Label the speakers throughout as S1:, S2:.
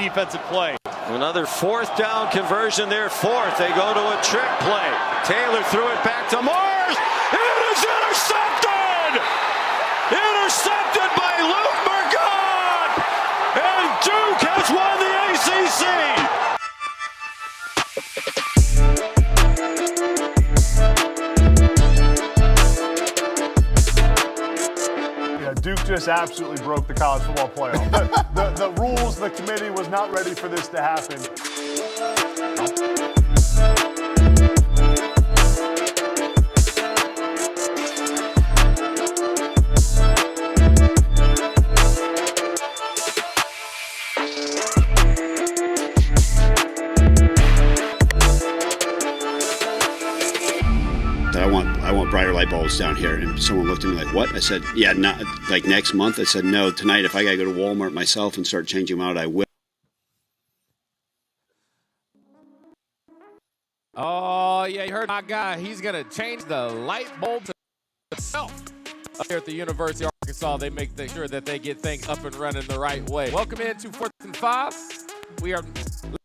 S1: defensive play.
S2: Another fourth down conversion there. Fourth, they go to a trick play. Taylor threw it back to Morris. It is intercepted! Intercepted by Luke Burgon! And Duke has won the ACC!
S3: Duke just absolutely broke the college football playoff. The rules, the committee was not ready for this to happen.
S4: I want brighter light bulbs down here. And someone looked at me like, what? I said, yeah, not like next month. I said, no, tonight, if I got to go to Walmart myself and start changing them out, I will.
S5: Oh, yeah, you heard my guy. He's going to change the light bulb himself. Up here at the University of Arkansas, they make sure that they get things up and running the right way. Welcome into 4th and 5. We are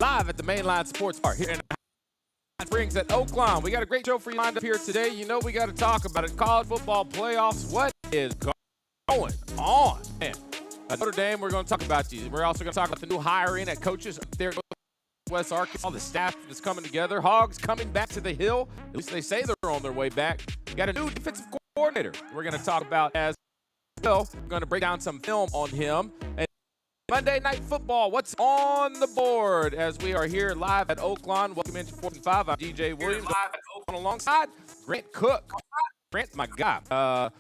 S5: live at the Mainline Sports Bar here in Springs at Oaklawn. We got a great show for you lined up here today. You know we got to talk about it. College football playoffs. What is going on? Man, at Notre Dame, we're going to talk about you. We're also going to talk about the new hiring at coaches up there in West Arkansas. The staff is coming together. Hogs coming back to the hill. At least they say they're on their way back. We got a new defensive coordinator we're going to talk about as well. We're going to break down some film on him. And Monday Night Football, what's on the board as we are here live at Oaklawn. Welcome into 4th and 5. I'm DJ Williams alongside Grant Cook. Grant, my guy.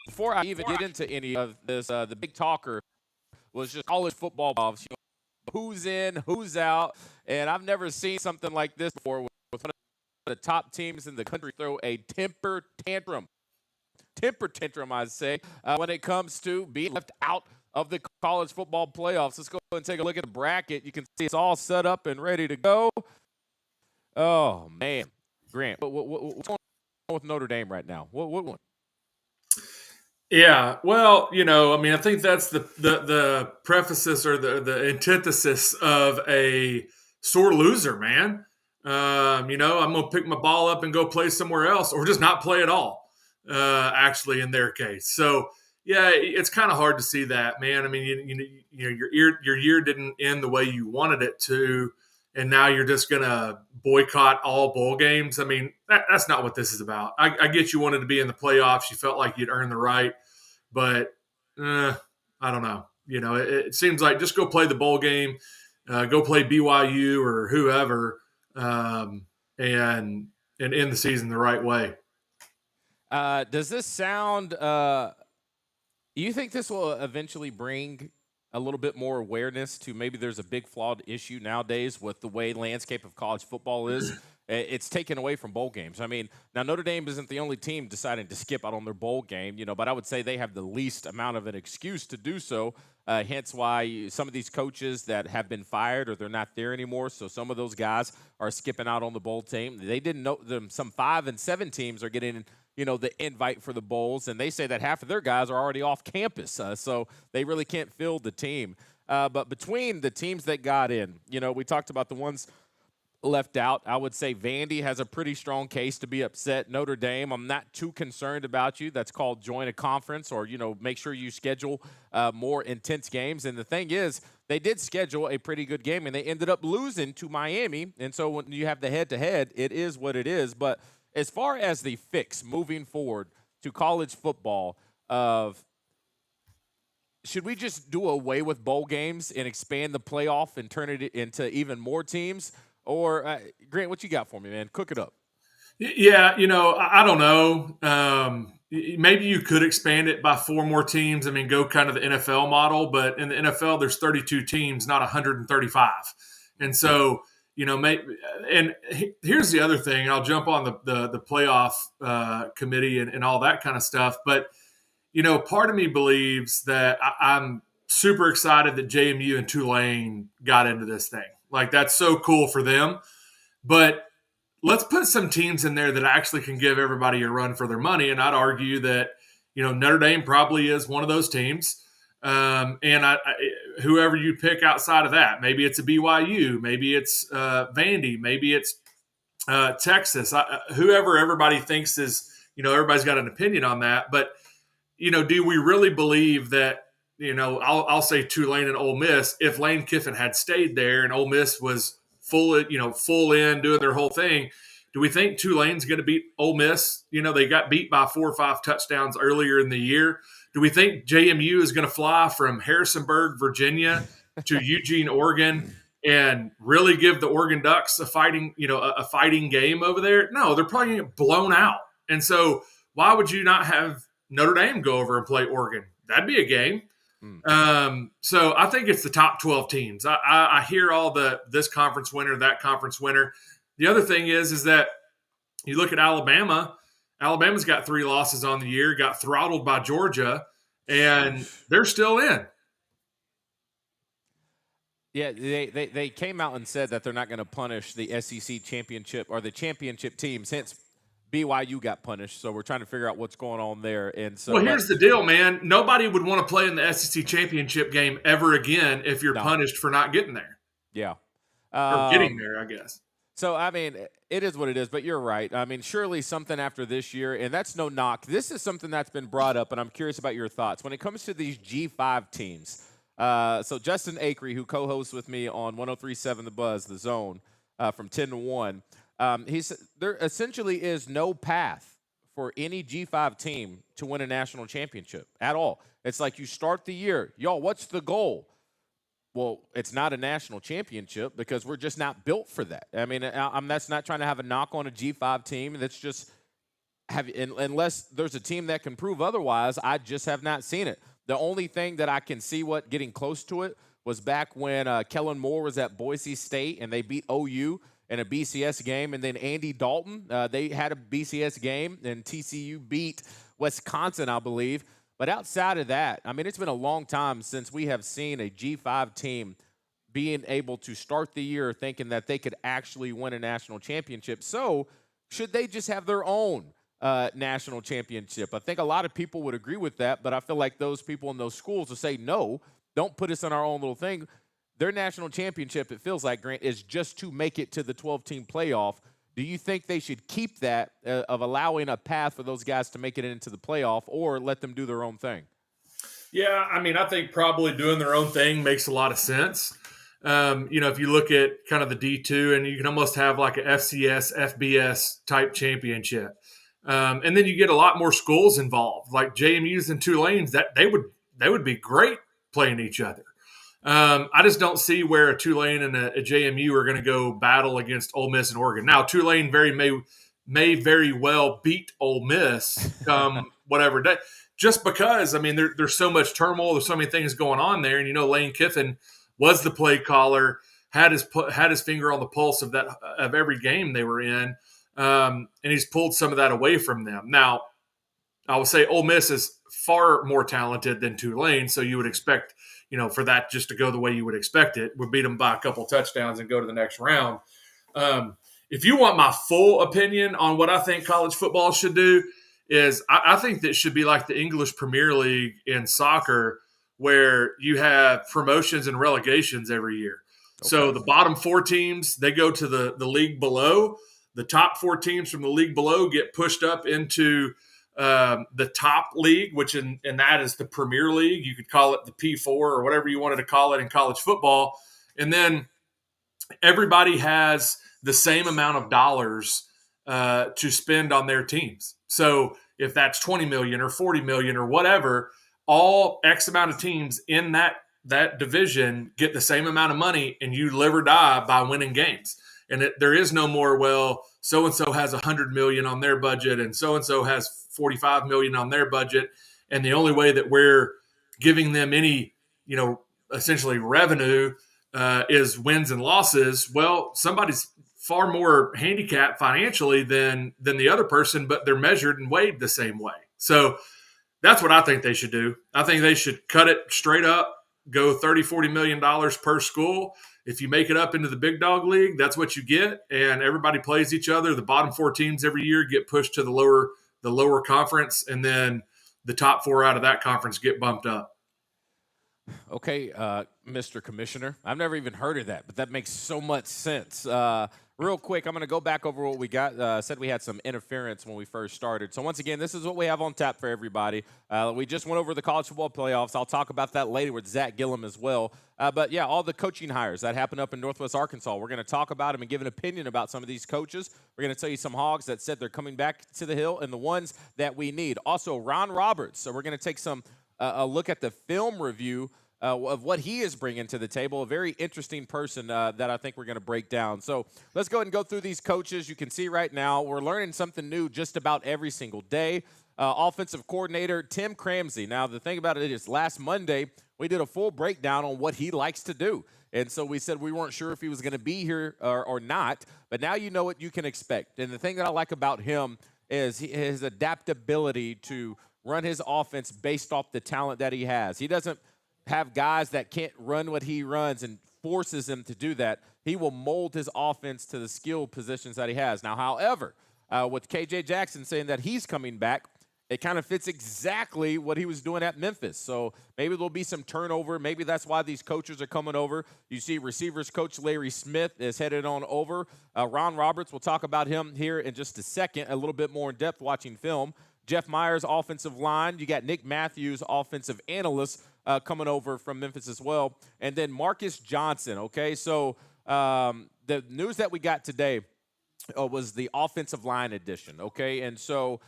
S5: Before I even get into any of this, the big talker was just college football balls. You know, who's in, who's out, and I've never seen something like this before with one of the top teams in the country throw a temper tantrum, I'd say, when it comes to being left out of the college football playoffs. Let's go and take a look at the bracket. You can see it's all set up and ready to go. Oh, man. Grant, what's going on with Notre Dame right now? What one?
S6: Yeah, well, you know, I mean, I think that's the preface or the antithesis of a sore loser, man. You know, I'm going to pick my ball up and go play somewhere else or just not play at all, actually, in their case. So, yeah, it's kind of hard to see that, man. I mean, you know, your year didn't end the way you wanted it to, and now you're just going to boycott all bowl games. I mean, that's not what this is about. I get you wanted to be in the playoffs. You felt like you'd earned the right, but I don't know. You know, it seems like just go play the bowl game, go play BYU or whoever, and end the season the right way.
S5: Does this sound you think this will eventually bring a little bit more awareness to maybe there's a big flawed issue nowadays with the way landscape of college football is? It's taken away from bowl games. I mean, now Notre Dame isn't the only team deciding to skip out on their bowl game, you know, but I would say they have the least amount of an excuse to do so, hence why some of these coaches that have been fired or they're not there anymore, so some of those guys are skipping out on the bowl team. They didn't know them. Some 5 and 7 teams are getting – you know, the invite for the bowls, and they say that half of their guys are already off campus, so they really can't field the team. But between the teams that got in, you know, we talked about the ones left out. I would say Vandy has a pretty strong case to be upset. Notre Dame, I'm not too concerned about you. That's called join a conference or, you know, make sure you schedule more intense games. And the thing is, they did schedule a pretty good game, and they ended up losing to Miami. And so when you have the head-to-head, it is what it is. But as far as the fix moving forward to college football should we just do away with bowl games and expand the playoff and turn it into even more teams? Or, Grant, what you got for me, man? Cook it up.
S6: Yeah, you know, I don't know. Maybe you could expand it by 4 more teams. I mean, go kind of the NFL model. But in the NFL, there's 32 teams, not 135. And so – you know, and here's the other thing. I'll jump on the playoff committee and all that kind of stuff. But, you know, part of me believes that I'm super excited that JMU and Tulane got into this thing. Like, that's so cool for them. But let's put some teams in there that actually can give everybody a run for their money. And I'd argue that, you know, Notre Dame probably is one of those teams. And whoever you pick outside of that. Maybe it's a BYU, maybe it's Vandy, maybe it's Texas, whoever everybody thinks is, everybody's got an opinion on that. But, do we really believe that, I'll say Tulane and Ole Miss, if Lane Kiffin had stayed there and Ole Miss was full in doing their whole thing, do we think Tulane's going to beat Ole Miss? They got beat by 4 or 5 touchdowns earlier in the year. Do we think JMU is going to fly from Harrisonburg, Virginia to Eugene, Oregon, and really give the Oregon Ducks a fighting game over there? No, they're probably going to get blown out. And so why would you not have Notre Dame go over and play Oregon? That'd be a game. So I think it's the top 12 teams. I hear all this conference winner, that conference winner. The other thing is that you look at Alabama. Alabama's got 3 losses on the year, got throttled by Georgia, and they're still in.
S5: Yeah, they came out and said that they're not going to punish the SEC championship or the championship teams. Hence, BYU got punished. So we're trying to figure out what's going on there. And so,
S6: well, here's the deal, man. Nobody would want to play in the SEC championship game ever again if you're punished for not getting there.
S5: Yeah,
S6: or getting there, I guess.
S5: So, I mean, it is what it is, but you're right. I mean, surely something after this year, and that's no knock. This is something that's been brought up, and I'm curious about your thoughts. When it comes to these G5 teams, so Justin Acree, who co-hosts with me on 103.7 The Buzz, The Zone, from 10 to 1, he said there essentially is no path for any G5 team to win a national championship at all. It's like you start the year, what's the goal? Well, it's not a national championship because we're just not built for that. I mean, that's not trying to have a knock on a G5 team. That's just unless there's a team that can prove otherwise, I just have not seen it. The only thing that I can see getting close to it was back when Kellen Moore was at Boise State and they beat OU in a BCS game, and then Andy Dalton, they had a BCS game, and TCU beat Wisconsin, I believe. But outside of that, I mean, it's been a long time since we have seen a G5 team being able to start the year thinking that they could actually win a national championship. So should they just have their own national championship? I think a lot of people would agree with that, but I feel like those people in those schools will say, no, don't put us in our own little thing. Their national championship, it feels like, Grant, is just to make it to the 12-team playoff. Do you think they should keep that of allowing a path for those guys to make it into the playoff or let them do their own thing?
S6: Yeah, I mean, I think probably doing their own thing makes a lot of sense. If you look at kind of the D2, and you can almost have like a FCS, FBS type championship. And then you get a lot more schools involved, like JMU's and Tulane's, that they would be great playing each other. I just don't see where a Tulane and a JMU are going to go battle against Ole Miss and Oregon. Now, Tulane may very well beat Ole Miss come whatever day, just because, I mean, there's so much turmoil, there's so many things going on there, and Lane Kiffin was the play caller, had his finger on the pulse of every game they were in, and he's pulled some of that away from them. Now, I would say Ole Miss is far more talented than Tulane, so you would expect for that just to go the way you would expect it. Would beat them by a couple touchdowns and go to the next round. If you want my full opinion on what I think college football should do, is I think that it should be like the English Premier League in soccer, where you have promotions and relegations every year. Okay. So the bottom 4 teams, they go to the league below. The top 4 teams from the league below get pushed up into the top league, which and that is the Premier League. You could call it the P4 or whatever you wanted to call it in college football. And then everybody has the same amount of dollars to spend on their teams. So if that's 20 million or 40 million or whatever, all X amount of teams in that division get the same amount of money, and you live or die by winning games. And there is no more, well, so-and-so has 100 million on their budget and so-and-so has 45 million on their budget. And the only way that we're giving them any, essentially revenue is wins and losses. Well, somebody's far more handicapped financially than the other person, but they're measured and weighed the same way. So that's what I think they should do. I think they should cut it straight up, go $30-40 million per school. If you make it up into the big dog league, that's what you get, and everybody plays each other. The bottom 4 teams every year get pushed to the lower conference, and then the top 4 out of that conference get bumped up.
S5: Okay, Mr. Commissioner. I've never even heard of that, but that makes so much sense. Real quick, I'm going to go back over what we got. Said we had some interference when we first started. So once again, this is what we have on tap for everybody. We just went over the college football playoffs. I'll talk about that later with Zach Gillum as well. But, yeah, all the coaching hires that happened up in Northwest Arkansas. We're going to talk about them and give an opinion about some of these coaches. We're going to tell you some Hogs that said they're coming back to the Hill and the ones that we need. Also, Ron Roberts. So we're going to take a look at the film review of what he is bringing to the table. A very interesting person that I think we're going to break down. So let's go ahead and go through these coaches. You can see right now we're learning something new just about every single day. Offensive coordinator Tim Cramsey. Now, the thing about it is last Monday we did a full breakdown on what he likes to do. And so we said we weren't sure if he was going to be here or not. But now you know what you can expect. And the thing that I like about him is his adaptability to run his offense based off the talent that he has. He doesn't have guys that can't run what he runs and forces them to do that. He will mold his offense to the skill positions that he has. Now, however, with KJ Jackson saying that he's coming back, it kind of fits exactly what he was doing at Memphis. So maybe there'll be some turnover. Maybe that's why these coaches are coming over. You see receivers coach Larry Smith is headed on over. Ron Roberts, we'll talk about him here in just a second, a little bit more in depth watching film. Jeff Myers, offensive line. You got Nick Matthews, offensive analyst, coming over from Memphis as well. And then Marcus Johnson, okay? So the news that we got today was the offensive line edition, okay? And so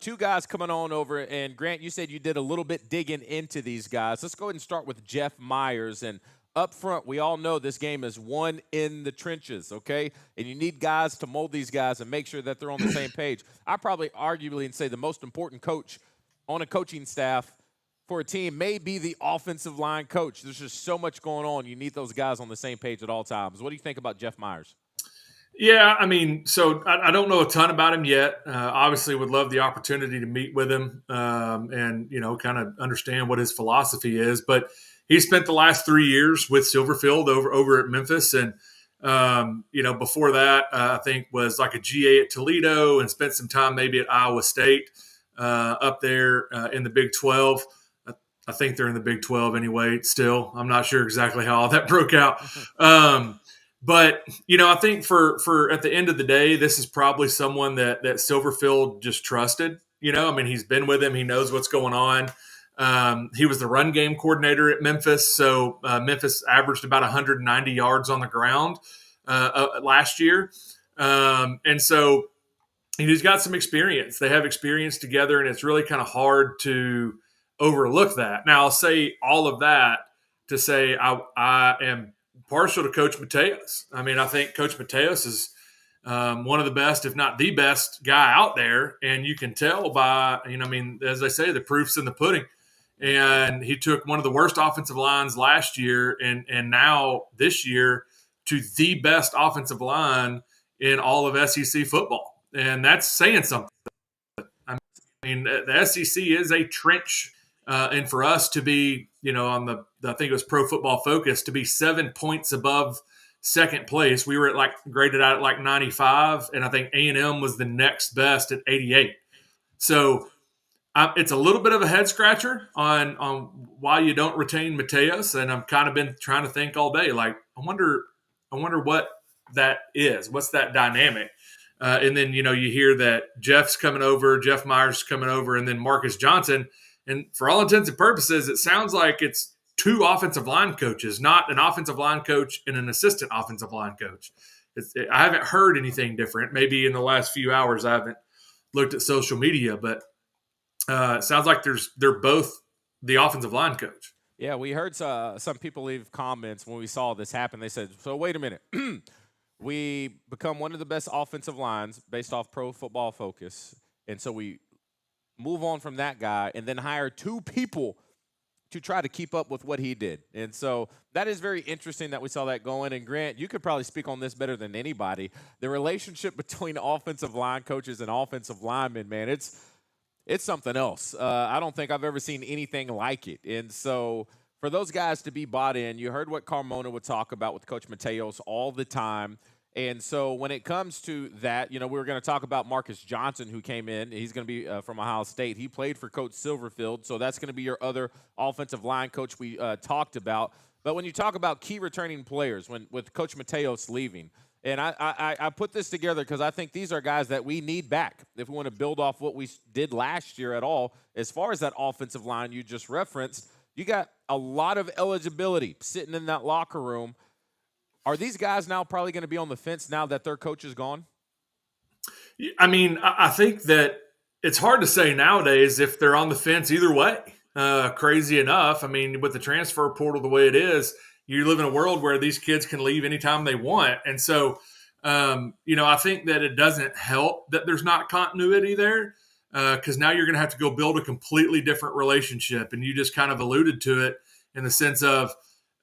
S5: two guys coming on over. And, Grant, you said you did a little bit digging into these guys. Let's go ahead and start with Jeff Myers. And up front, we all know this game is won in the trenches, okay? And you need guys to mold these guys and make sure that they're on the same page. I probably arguably and say the most important coach on a coaching staff for a team may be the offensive line coach. There's just so much going on. You need those guys on the same page at all times. What do you think about Jeff Myers?
S6: Yeah, I mean, so I don't know a ton about him yet. Obviously, would love the opportunity to meet with him and, kind of understand what his philosophy is. But he spent the last 3 years with Silverfield over at Memphis. And, before that, I think was like a GA at Toledo and spent some time maybe at Iowa State up there in the Big 12. I think they're in the Big 12 anyway still. I'm not sure exactly how all that broke out. But, I think for at the end of the day, this is probably someone that Silverfield just trusted. He's been with him. He knows what's going on. He was the run game coordinator at Memphis. So Memphis averaged about 190 yards on the ground last year. And so he's got some experience. They have experience together, and it's really kind of hard to overlook that. Now, I'll say all of that to say I am partial to Coach Mateos. I think Coach Mateos is one of the best, if not the best guy out there. And you can tell by, as I say, the proof's in the pudding. And he took one of the worst offensive lines last year and now this year to the best offensive line in all of SEC football. And that's saying something. The SEC is a trench. And for us to be, on I think it was Pro Football Focus, to be 7 points above second place, we were graded out at 95, and I think A&M was the next best at 88. So it's a little bit of a head scratcher on why you don't retain Mateos, and I've kind of been trying to think all day. I wonder what that is. What's that dynamic? And then you hear that Jeff Myers coming over, and then Marcus Johnson. And for all intents and purposes, it sounds like it's two offensive line coaches, not an offensive line coach and an assistant offensive line coach. I haven't heard anything different. Maybe in the last few hours I haven't looked at social media, but it sounds like they're both the offensive line coach.
S5: Yeah, we heard some people leave comments when we saw this happen. They said, so wait a minute. We become one of the best offensive lines based off Pro Football Focus, and so we move on from that guy and then hire two people to try to keep up with what he did. And so that is very interesting that we saw that going. And Grant, you could probably speak on this better than anybody. The relationship between offensive line coaches and offensive linemen, man, it's something else. I don't think I've ever seen anything like it. And so for those guys to be bought in, you heard what Carmona would talk about with Coach Mateos all the time. And so when it comes to that, we were going to talk about Marcus Johnson, who came in. He's going to be from Ohio State. He played for Coach Silverfield, so that's going to be your other offensive line coach we talked about. But when you talk about key returning players, with Coach Mateos leaving, and I put this together because I think these are guys that we need back if we want to build off what we did last year at all. As far as that offensive line you just referenced, you got a lot of eligibility sitting in that locker room. Are these guys now probably going to be on the fence now that their coach is gone?
S6: I mean, I think that it's hard to say nowadays if they're on the fence either way. Crazy enough, I mean, with the transfer portal the way it is, you live in a world where these kids can leave anytime they want. And so, I think that it doesn't help that there's not continuity there because now you're going to have to go build a completely different relationship. And you just kind of alluded to it in the sense of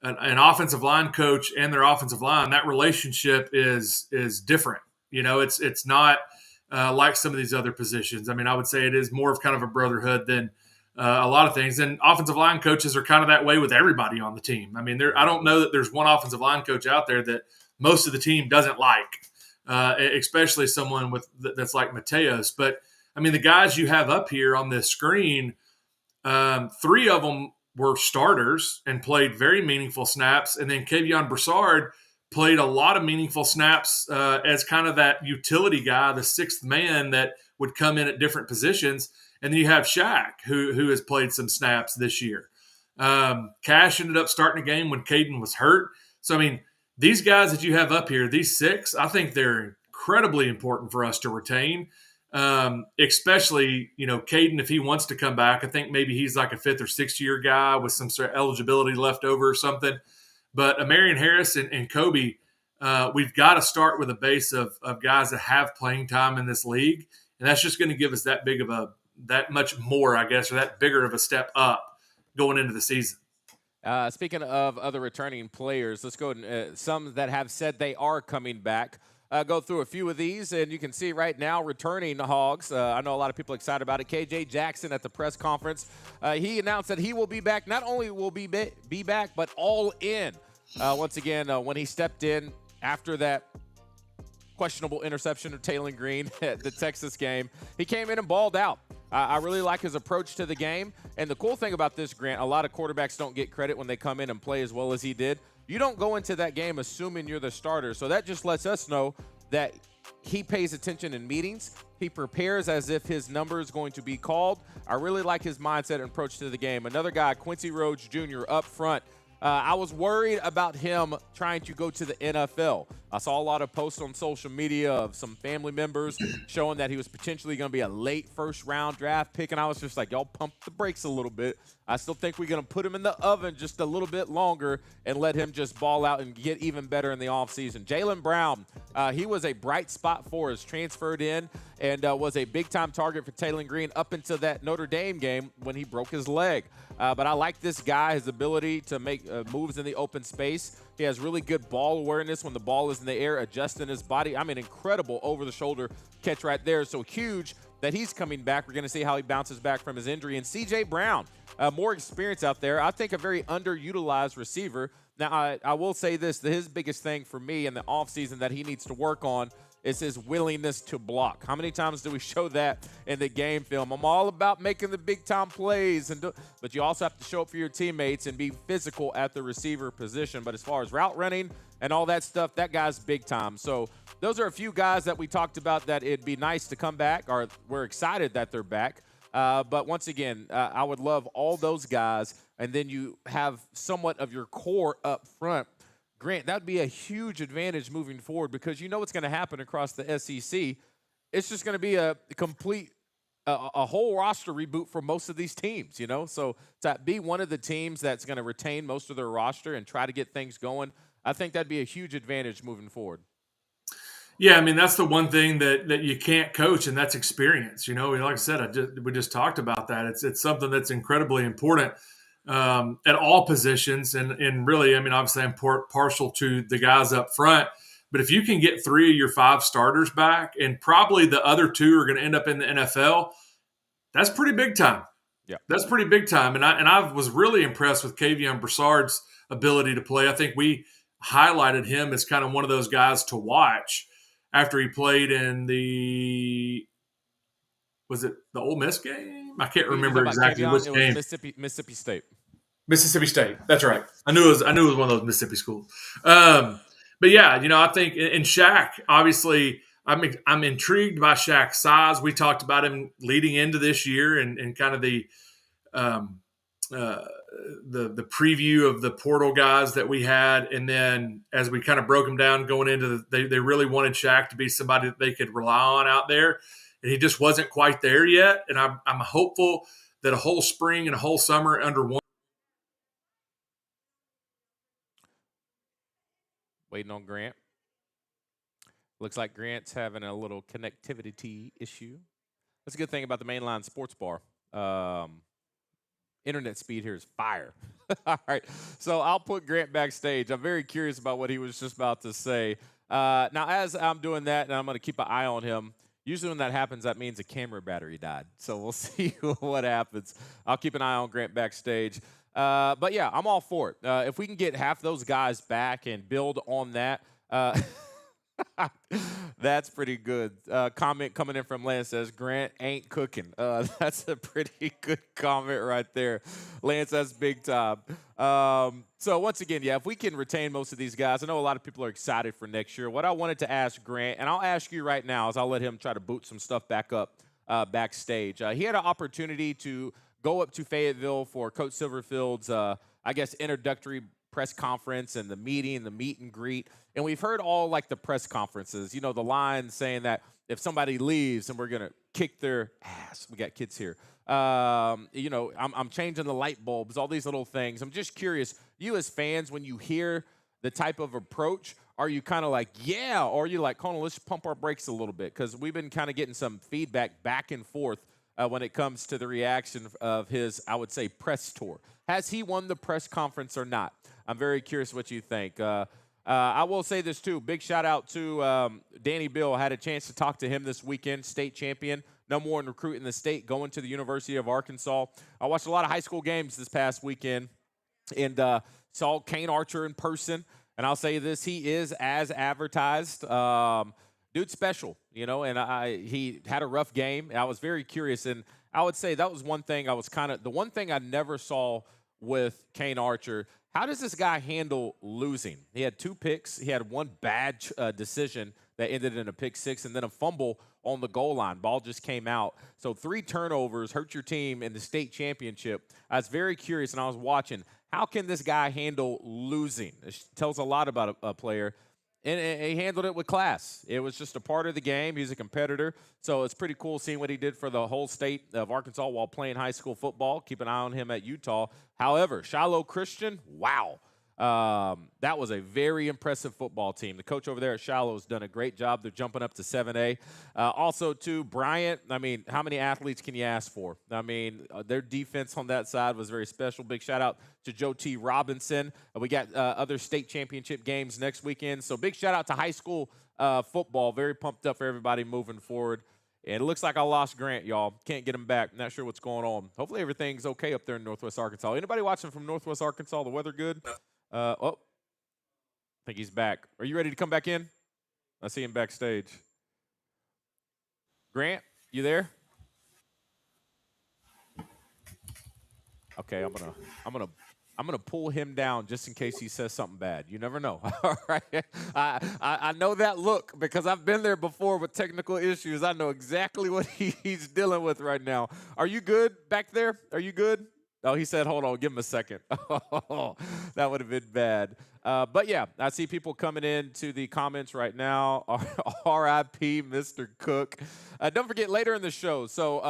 S6: an offensive line coach and their offensive line, that relationship is different. It's not like some of these other positions. I mean, I would say it is more of kind of a brotherhood than a lot of things. And offensive line coaches are kind of that way with everybody on the team. I mean, I don't know that there's one offensive line coach out there that most of the team doesn't like, especially someone that's like Mateos. But, I mean, the guys you have up here on this screen, 3 of them were starters and played very meaningful snaps. And then Kevion Broussard played a lot of meaningful snaps as kind of that utility guy, the 6th man that would come in at different positions. And then you have Shaq, who has played some snaps this year. Cash ended up starting a game when Caden was hurt. So, I mean, these guys that you have up here, these 6, I think they're incredibly important for us to retain. Especially, Caden, if he wants to come back, I think maybe he's like a 5th or 6th year guy with some sort of eligibility left over or something. But Amarian Harris and Kobe, we've got to start with a base of guys that have playing time in this league. And that's just going to give us that much more, I guess, or that bigger of a step up going into the season.
S5: Speaking of other returning players, let's go some that have said they are coming back. Go through a few of these, and you can see right now returning Hogs. I know a lot of people are excited about it. KJ Jackson at the press conference, he announced that he will be back. Not only will be back, but all in. Once again, when he stepped in after that questionable interception of Taylor Green at the Texas game, he came in and balled out. I really like his approach to the game. And the cool thing about this, Grant, a lot of quarterbacks don't get credit when they come in and play as well as he did. You don't go into that game assuming you're the starter. So that just lets us know that he pays attention in meetings. He prepares as if his number is going to be called. I really like his mindset and approach to the game. Another guy, Quincy Rhodes Jr. up front. I was worried about him trying to go to the NFL. I saw a lot of posts on social media of some family members showing that he was potentially going to be a late first-round draft pick, and I was just like, y'all pump the brakes a little bit. I still think we're going to put him in the oven just a little bit longer and let him just ball out and get even better in the offseason. Jaylen Brown, he was a bright spot for us, transferred in, and was a big-time target for Taylor Green up until that Notre Dame game when he broke his leg. But I like this guy, his ability to make moves in the open space. He has really good ball awareness when the ball is in the air, adjusting his body. I mean, incredible over-the-shoulder catch right there. So huge that he's coming back. We're going to see how he bounces back from his injury. And C.J. Brown, more experience out there. I think a very underutilized receiver. Now, I will say this. His biggest thing for me in the offseason that he needs to work on is his willingness to block. How many times do we show that in the game film? I'm all about making the big-time plays, but you also have to show up for your teammates and be physical at the receiver position. But as far as route running and all that stuff, that guy's big time. So those are a few guys that we talked about that it'd be nice to come back, or we're excited that they're back. But once again, I would love all those guys, and then you have somewhat of your core up front. Grant, that would be a huge advantage moving forward because you know what's going to happen across the SEC. It's just going to be a complete, a whole roster reboot for most of these teams, you know? So to be one of the teams that's going to retain most of their roster and try to get things going, I think that'd be a huge advantage moving forward.
S6: Yeah, I mean, that's the one thing that you can't coach, and that's experience. You know, like I said, we just talked about that. It's something that's incredibly important at all positions. And really, I mean, obviously I'm partial to the guys up front, but if you can get 3 of your 5 starters back and probably the other 2 are going to end up in the NFL, that's pretty big time.
S5: Yeah,
S6: that's pretty big time. And I was really impressed with Kevion Broussard's ability to play. I think we highlighted him as kind of one of those guys to watch after he played in was it the Ole Miss game? I can't remember exactly which
S5: It was
S6: game.
S5: Mississippi State.
S6: Mississippi State. That's right. I knew it was one of those Mississippi schools. But yeah, I think in Shaq, obviously, I'm intrigued by Shaq's size. We talked about him leading into this year and kind of the preview of the portal guys that we had, and then as we kind of broke them down going into they really wanted Shaq to be somebody that they could rely on out there, and he just wasn't quite there yet. And I'm hopeful that a whole spring and a whole summer under one.
S5: Waiting on Grant. Looks like Grant's having a little connectivity issue. That's a good thing about the mainline sports bar. Internet speed here is fire. All right, so I'll put Grant backstage. I'm very curious about what he was just about to say. Now, as I'm doing that, and I'm going to keep an eye on him, usually when that happens, that means a camera battery died. So we'll see what happens. I'll keep an eye on Grant backstage. But, yeah, I'm all for it. If we can get half those guys back and build on that, that's pretty good. Comment coming in from Lance says, Grant ain't cooking. That's a pretty good comment right there. Lance, that's big time. So, once again, yeah, if we can retain most of these guys, I know a lot of people are excited for next year. What I wanted to ask Grant, and I'll ask you right now, is I'll let him try to boot some stuff back up backstage. He had an opportunity to go up to Fayetteville for Coach Silverfield's, introductory press conference and the meet and greet. And we've heard all like the press conferences, the line saying that if somebody leaves and we're going to kick their ass. We got kids here. I'm changing the light bulbs, all these little things. I'm just curious, you as fans, when you hear the type of approach, are you kind of like, yeah, or are you like, hold on, let's pump our brakes a little bit? Because we've been kind of getting some feedback back and forth when it comes to the reaction of his, I would say, press tour. Has he won the press conference or not? I'm very curious what you think. I will say this, too. Big shout-out to Danny Bill. I had a chance to talk to him this weekend, state champion, number one recruit in the state, going to the University of Arkansas. I watched a lot of high school games this past weekend and saw Kane Archer in person. And I'll say this, he is as advertised. Dude's special, and he had a rough game. I was very curious, and I would say that was one thing the one thing I never saw with Kane Archer. How does this guy handle losing? He had 2 picks. He had one bad decision that ended in a pick 6 and then a fumble on the goal line. Ball just came out. So 3 turnovers hurt your team in the state championship. I was very curious, and I was watching. How can this guy handle losing? It tells a lot about a player. And he handled it with class. It was just a part of the game. He's a competitor. So it's pretty cool seeing what he did for the whole state of Arkansas while playing high school football. Keep an eye on him at Utah. However, Shiloh Christian, wow. That was a very impressive football team. The coach over there at Shiloh has done a great job. They're jumping up to 7A. Also, too, Bryant, how many athletes can you ask for? Their defense on that side was very special. Big shout-out to Joe T. Robinson. We got other state championship games next weekend. So big shout-out to high school football. Very pumped up for everybody moving forward. And it looks like I lost Grant, y'all. Can't get him back. Not sure what's going on. Hopefully everything's okay up there in Northwest Arkansas. Anybody watching from Northwest Arkansas? The weather good? I think he's back. Are you ready to come back in? I see him backstage. Grant, you there? Okay, I'm gonna pull him down just in case he says something bad. You never know. All right. I know that look because I've been there before with technical issues. I know exactly what he's dealing with right now. Are you good back there? Are you good? Oh, he said, hold on, give him a second. Oh, that would have been bad. But, yeah, I see people coming into the comments right now. R.I.P. Mr. Cook. Don't forget, later in the show, so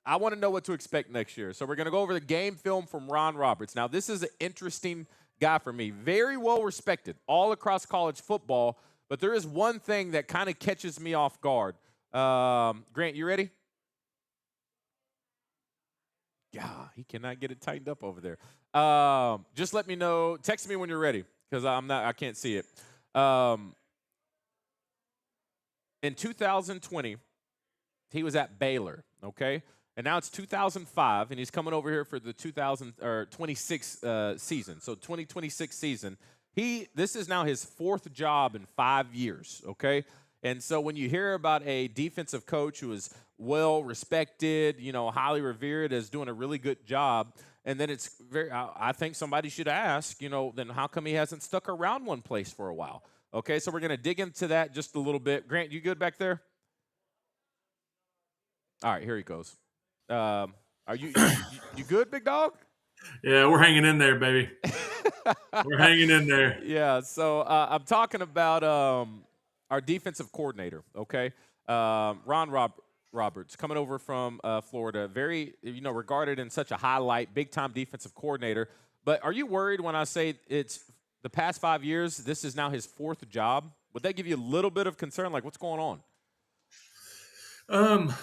S5: I want to know what to expect next year. So we're going to go over the game film from Ron Roberts. Now, this is an interesting guy for me. Very well respected all across college football, but there is one thing that kind of catches me off guard. Grant, you ready? Yeah, he cannot get it tightened up over there. Just let me know. Text me when you're ready because I can't see it. In 2020, he was at Baylor, okay? And now it's 2005, and he's coming over here for the 2026 season. So 2026 season, This is now his 4th job in 5 years, okay? And so when you hear about a defensive coach who is well respected, highly revered, as doing a really good job, and then I think somebody should ask, then how come he hasn't stuck around one place for a while? Okay, so we're going to dig into that just a little bit. Grant, you good back there? All right, here he goes. Are you good, big dog?
S6: Yeah, we're hanging in there, baby. We're hanging in there.
S5: Yeah, so I'm talking about our defensive coordinator, okay? Ron Roberts, coming over from Florida, very, regarded in such a highlight, big-time defensive coordinator. But are you worried when I say it's the past 5 years, this is now his 4th job? Would that give you a little bit of concern, like what's going on?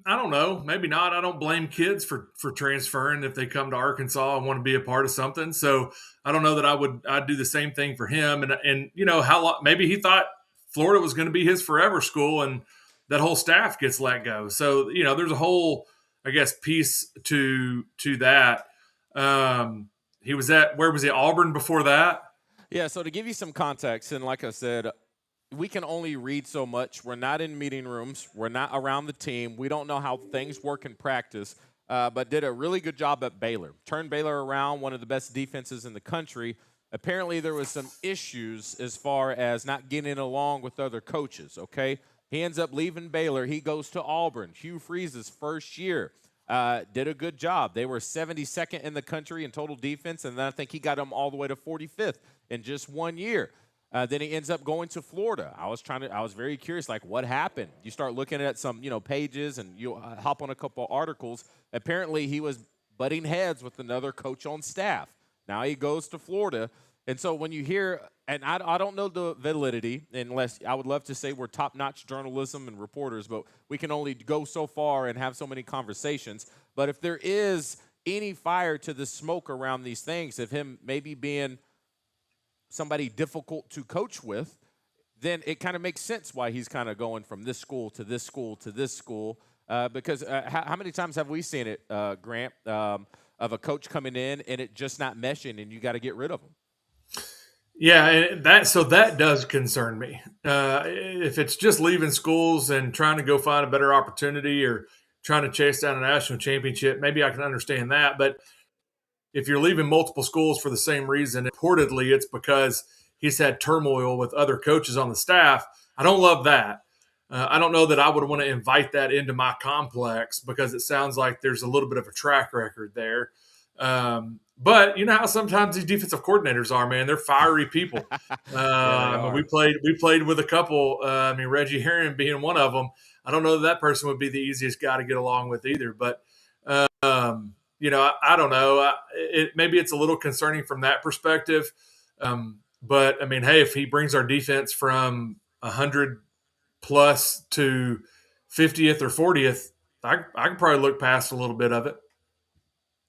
S6: I don't know. Maybe not. I don't blame kids for transferring if they come to Arkansas and want to be a part of something. So I don't know that I'd do the same thing for him. And how long, maybe he thought Florida was going to be his forever school, and that whole staff gets let go. So there's a whole, I guess, piece to that. Where was he? Auburn before that?
S5: Yeah. So to give you some context, and like I said, we can only read so much. We're not in meeting rooms. We're not around the team. We don't know how things work in practice, but did a really good job at Baylor. Turned Baylor around, one of the best defenses in the country. Apparently there was some issues as far as not getting along with other coaches, okay? He ends up leaving Baylor. He goes to Auburn. Hugh Freeze's first year. Did a good job. They were 72nd in the country in total defense, and then I think he got them all the way to 45th in just 1 year. Then he ends up going to Florida. I was very curious, like, what happened? You start looking at some, pages, and you hop on a couple articles. Apparently, he was butting heads with another coach on staff. Now he goes to Florida. And so when you hear, and I don't know the validity, unless I would love to say we're top-notch journalism and reporters, but we can only go so far and have so many conversations. But if there is any fire to the smoke around these things, of him maybe being somebody difficult to coach with, then it kind of makes sense why he's kind of going from this school to this school to this school. Because how many times have we seen it, Grant, of a coach coming in and it just not meshing, and you got to get rid of them?
S6: Yeah, and that does concern me. If it's just leaving schools and trying to go find a better opportunity or trying to chase down a national championship, maybe I can understand that. But if you're leaving multiple schools for the same reason, reportedly it's because he's had turmoil with other coaches on the staff. I don't love that. I don't know that I would want to invite that into my complex, because it sounds like there's a little bit of a track record there. But you know how sometimes these defensive coordinators are, man. They're fiery people. We played with a couple. Reggie Herring being one of them. I don't know that person would be the easiest guy to get along with either. But I don't know. Maybe it's a little concerning from that perspective. But hey, if he brings our defense from 100 plus to 50th or 40th, I can probably look past a little bit of it.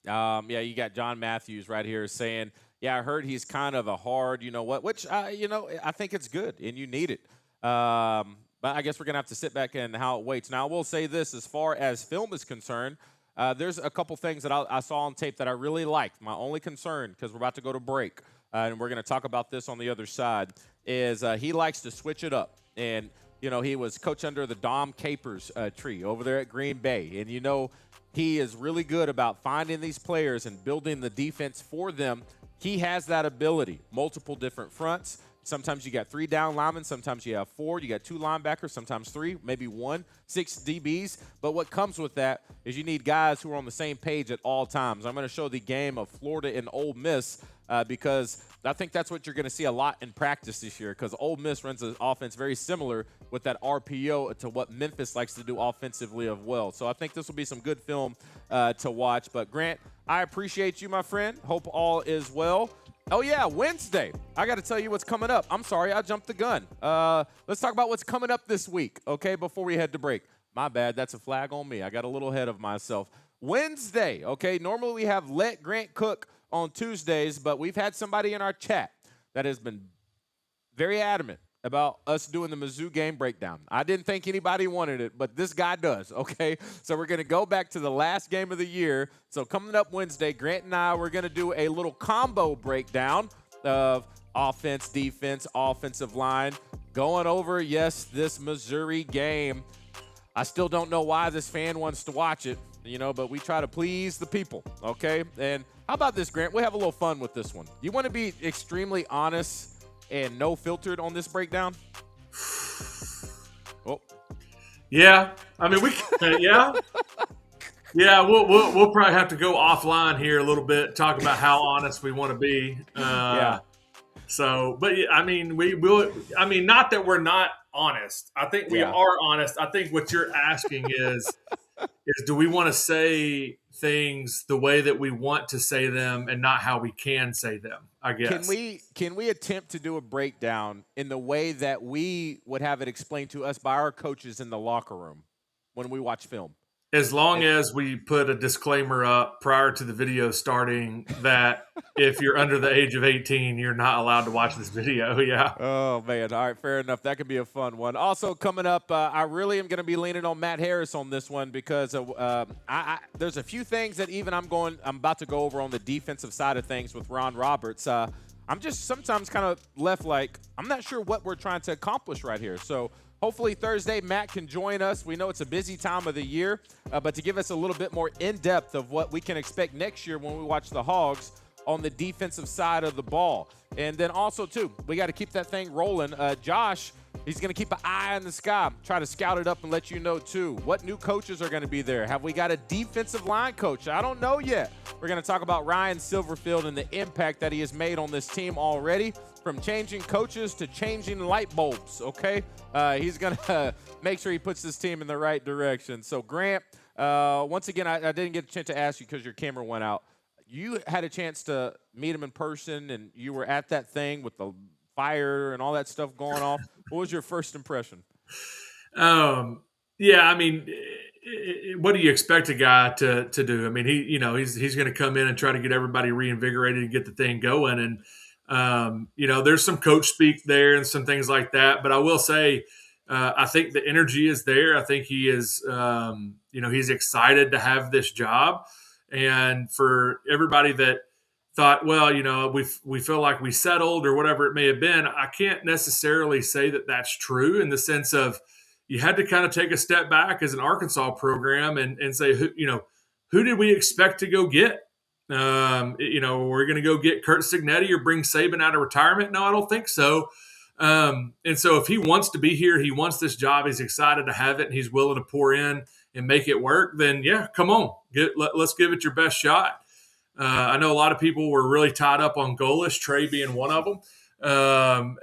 S5: You got John Matthews right here saying, yeah, I heard he's kind of a hard, which, I think it's good and you need it. But I guess we're going to have to sit back and how it waits. Now, I will say this, as far as film is concerned, there's a couple things that I saw on tape that I really liked. My only concern, because we're about to go to break, and we're going to talk about this on the other side, is he likes to switch it up. And, he was coach under the Dom Capers tree over there at Green Bay. And, he is really good about finding these players and building the defense for them. He has that ability, multiple different fronts. Sometimes you got 3 down linemen. Sometimes you have 4. You got 2 linebackers, sometimes 3, maybe 1, 6 DBs. But what comes with that is you need guys who are on the same page at all times. I'm going to show the game of Florida and Ole Miss because I think that's what you're going to see a lot in practice this year, because Ole Miss runs an offense very similar with that RPO to what Memphis likes to do offensively as well. So I think this will be some good film to watch. But, Grant, I appreciate you, my friend. Hope all is well. Oh, yeah, Wednesday. I got to tell you what's coming up. I'm sorry, I jumped the gun. Let's talk about what's coming up this week, okay, before we head to break. My bad. That's a flag on me. I got a little ahead of myself. Wednesday, okay, normally we have Let Grant Cook on Tuesdays, but we've had somebody in our chat that has been very adamant about us doing the Mizzou game breakdown. I didn't think anybody wanted it, but this guy does, okay? So we're going to go back to the last game of the year. So coming up Wednesday, Grant and I, we're going to do a little combo breakdown of offense, defense, offensive line. Going over, yes, this Missouri game. I still don't know why this fan wants to watch it, but we try to please the people, okay? And how about this, Grant? We have a little fun with this one. You want to be extremely honest and no filtered on this breakdown? Oh.
S6: Yeah. I mean, yeah. Yeah, we'll probably have to go offline here a little bit, talk about how honest we want to be.
S5: Yeah.
S6: So, but I mean, we will. I mean, not that we're not honest. I think we are honest. I think what you're asking is do we want to say things the way that we want to say them and not how we can say them? I guess.
S5: Can we attempt to do a breakdown in the way that we would have it explained to us by our coaches in the locker room when we watch film?
S6: As long as we put a disclaimer up prior to the video starting that if you're under the age of 18, you're not allowed to watch this video. Yeah.
S5: Oh, man. All right, fair enough. That could be a fun one. Also coming up, I really am going to be leaning on Matt Harris on this one because there's a few things that even I'm about to go over on the defensive side of things with Ron Roberts. I'm just sometimes kind of left like I'm not sure what we're trying to accomplish right here. So hopefully Thursday, Matt can join us. We know it's a busy time of the year, but to give us a little bit more in-depth of what we can expect next year when we watch the Hogs on the defensive side of the ball. And then also, too, we got to keep that thing rolling. Josh, he's going to keep an eye in the sky, try to scout it up and let you know, too. What new coaches are going to be there? Have we got a defensive line coach? I don't know yet. We're going to talk about Ryan Silverfield and the impact that he has made on this team already, from changing coaches to changing light bulbs, okay? He's going to make sure he puts this team in the right direction. So, Grant, once again, I didn't get a chance to ask you because your camera went out. You had a chance to meet him in person, and you were at that thing with the fire and all that stuff going off. What was your first impression?
S6: Yeah, I mean, what do you expect a guy to do? I mean, he's going to come in and try to get everybody reinvigorated and get the thing going. And, there's some coach speak there and some things like that. But I will say, I think the energy is there. I think he is, he's excited to have this job. And for everybody that thought, well, we feel like we settled or whatever it may have been, I can't necessarily say that that's true in the sense of you had to kind of take a step back as an Arkansas program and say, who did we expect to go get? We're going to go get Kurt Signetti or bring Saban out of retirement? No, I don't think so. And so if he wants to be here, he wants this job, he's excited to have it, and he's willing to pour in and make it work, then yeah, come on, let's give it your best shot. I know a lot of people were really tied up on Golish, Trey being one of them,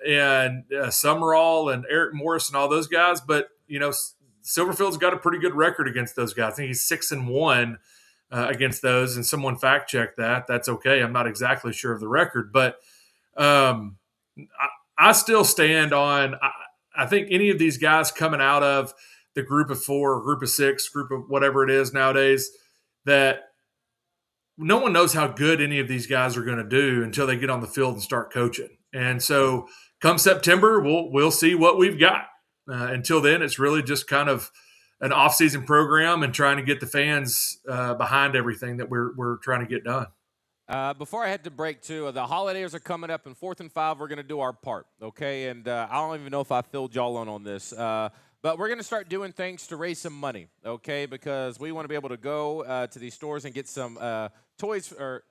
S6: and Summerall and Eric Morris and all those guys. But Silverfield's got a pretty good record against those guys. I think he's 6-1 against those. And someone fact checked that. That's okay. I'm not exactly sure of the record, but I still stand on. I think any of these guys coming out of the group of 4, group of 6, group of whatever it is nowadays, that no one knows how good any of these guys are going to do until they get on the field and start coaching. And so come September, we'll see what we've got. Until then, it's really just kind of an off-season program and trying to get the fans behind everything that we're trying to get done.
S5: Before I head to break, too, the holidays are coming up, and 4th and 5, we're going to do our part, okay? And I don't even know if I filled y'all in on this. But we're going to start doing things to raise some money, okay, because we want to be able to go to these stores and get some toys. Or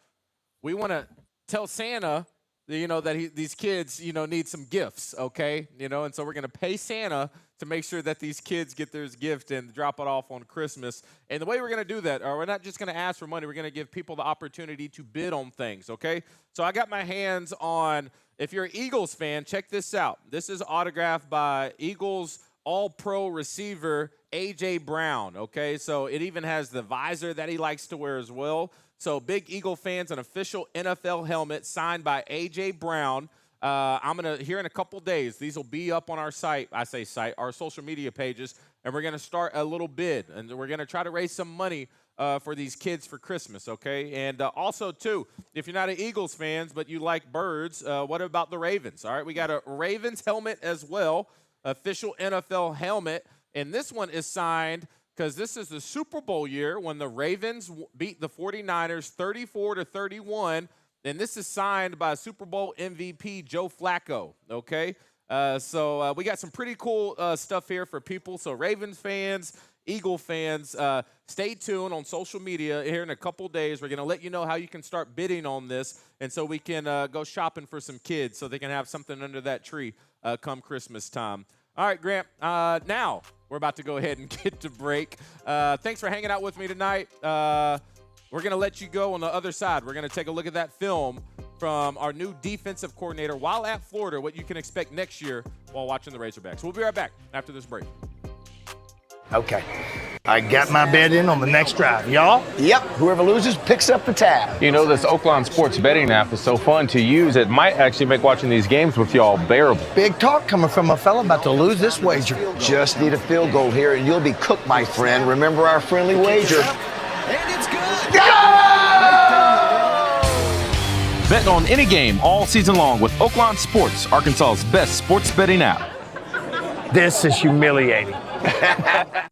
S5: we want to tell Santa, that these kids, need some gifts, okay? And so we're going to pay Santa to make sure that these kids get their gift and drop it off on Christmas. And the way we're going to do that, we're not just going to ask for money. We're going to give people the opportunity to bid on things, okay? So I got my hands on, if you're an Eagles fan, check this out. This is autographed by Eagles All-Pro receiver A.J. Brown, okay? So it even has the visor that he likes to wear as well. So big Eagle fans, an official NFL helmet signed by A.J. Brown. I'm going to, here in a couple days, these will be up on our site, our social media pages, and we're going to start a little bid, and we're going to try to raise some money for these kids for Christmas, okay? And also, too, if you're not an Eagles fans but you like birds, what about the Ravens? All right, we got a Ravens helmet as well, official NFL helmet, and this one is signed because this is the Super Bowl year when the Ravens beat the 49ers 34-31. And this is signed by Super Bowl MVP Joe Flacco, okay? So we got some pretty cool stuff here for people. So Ravens fans, Eagle fans, stay tuned on social media. Here in a couple days, we're going to let you know how you can start bidding on this, and so we can go shopping for some kids so they can have something under that tree come Christmas time. All right, Grant, now we're about to go ahead and get to break. Thanks for hanging out with me tonight. We're going to let you go on the other side. We're going to take a look at that film from our new defensive coordinator while at Florida, what you can expect next year while watching the Razorbacks. We'll be right back after this break.
S1: Okay. I got my bet in on the next drive. Y'all?
S7: Yep. Whoever loses picks up the tab.
S8: You know, this Oaklawn sports betting app is so fun to use, it might actually make watching these games with y'all bearable.
S1: Big talk coming from a fella about to lose this wager.
S7: Just need a field goal here and you'll be cooked, my friend. Remember our friendly wager.
S9: And it's good.
S8: Bet on any game all season long with Oaklawn Sports, Arkansas's best sports betting app.
S1: This is humiliating.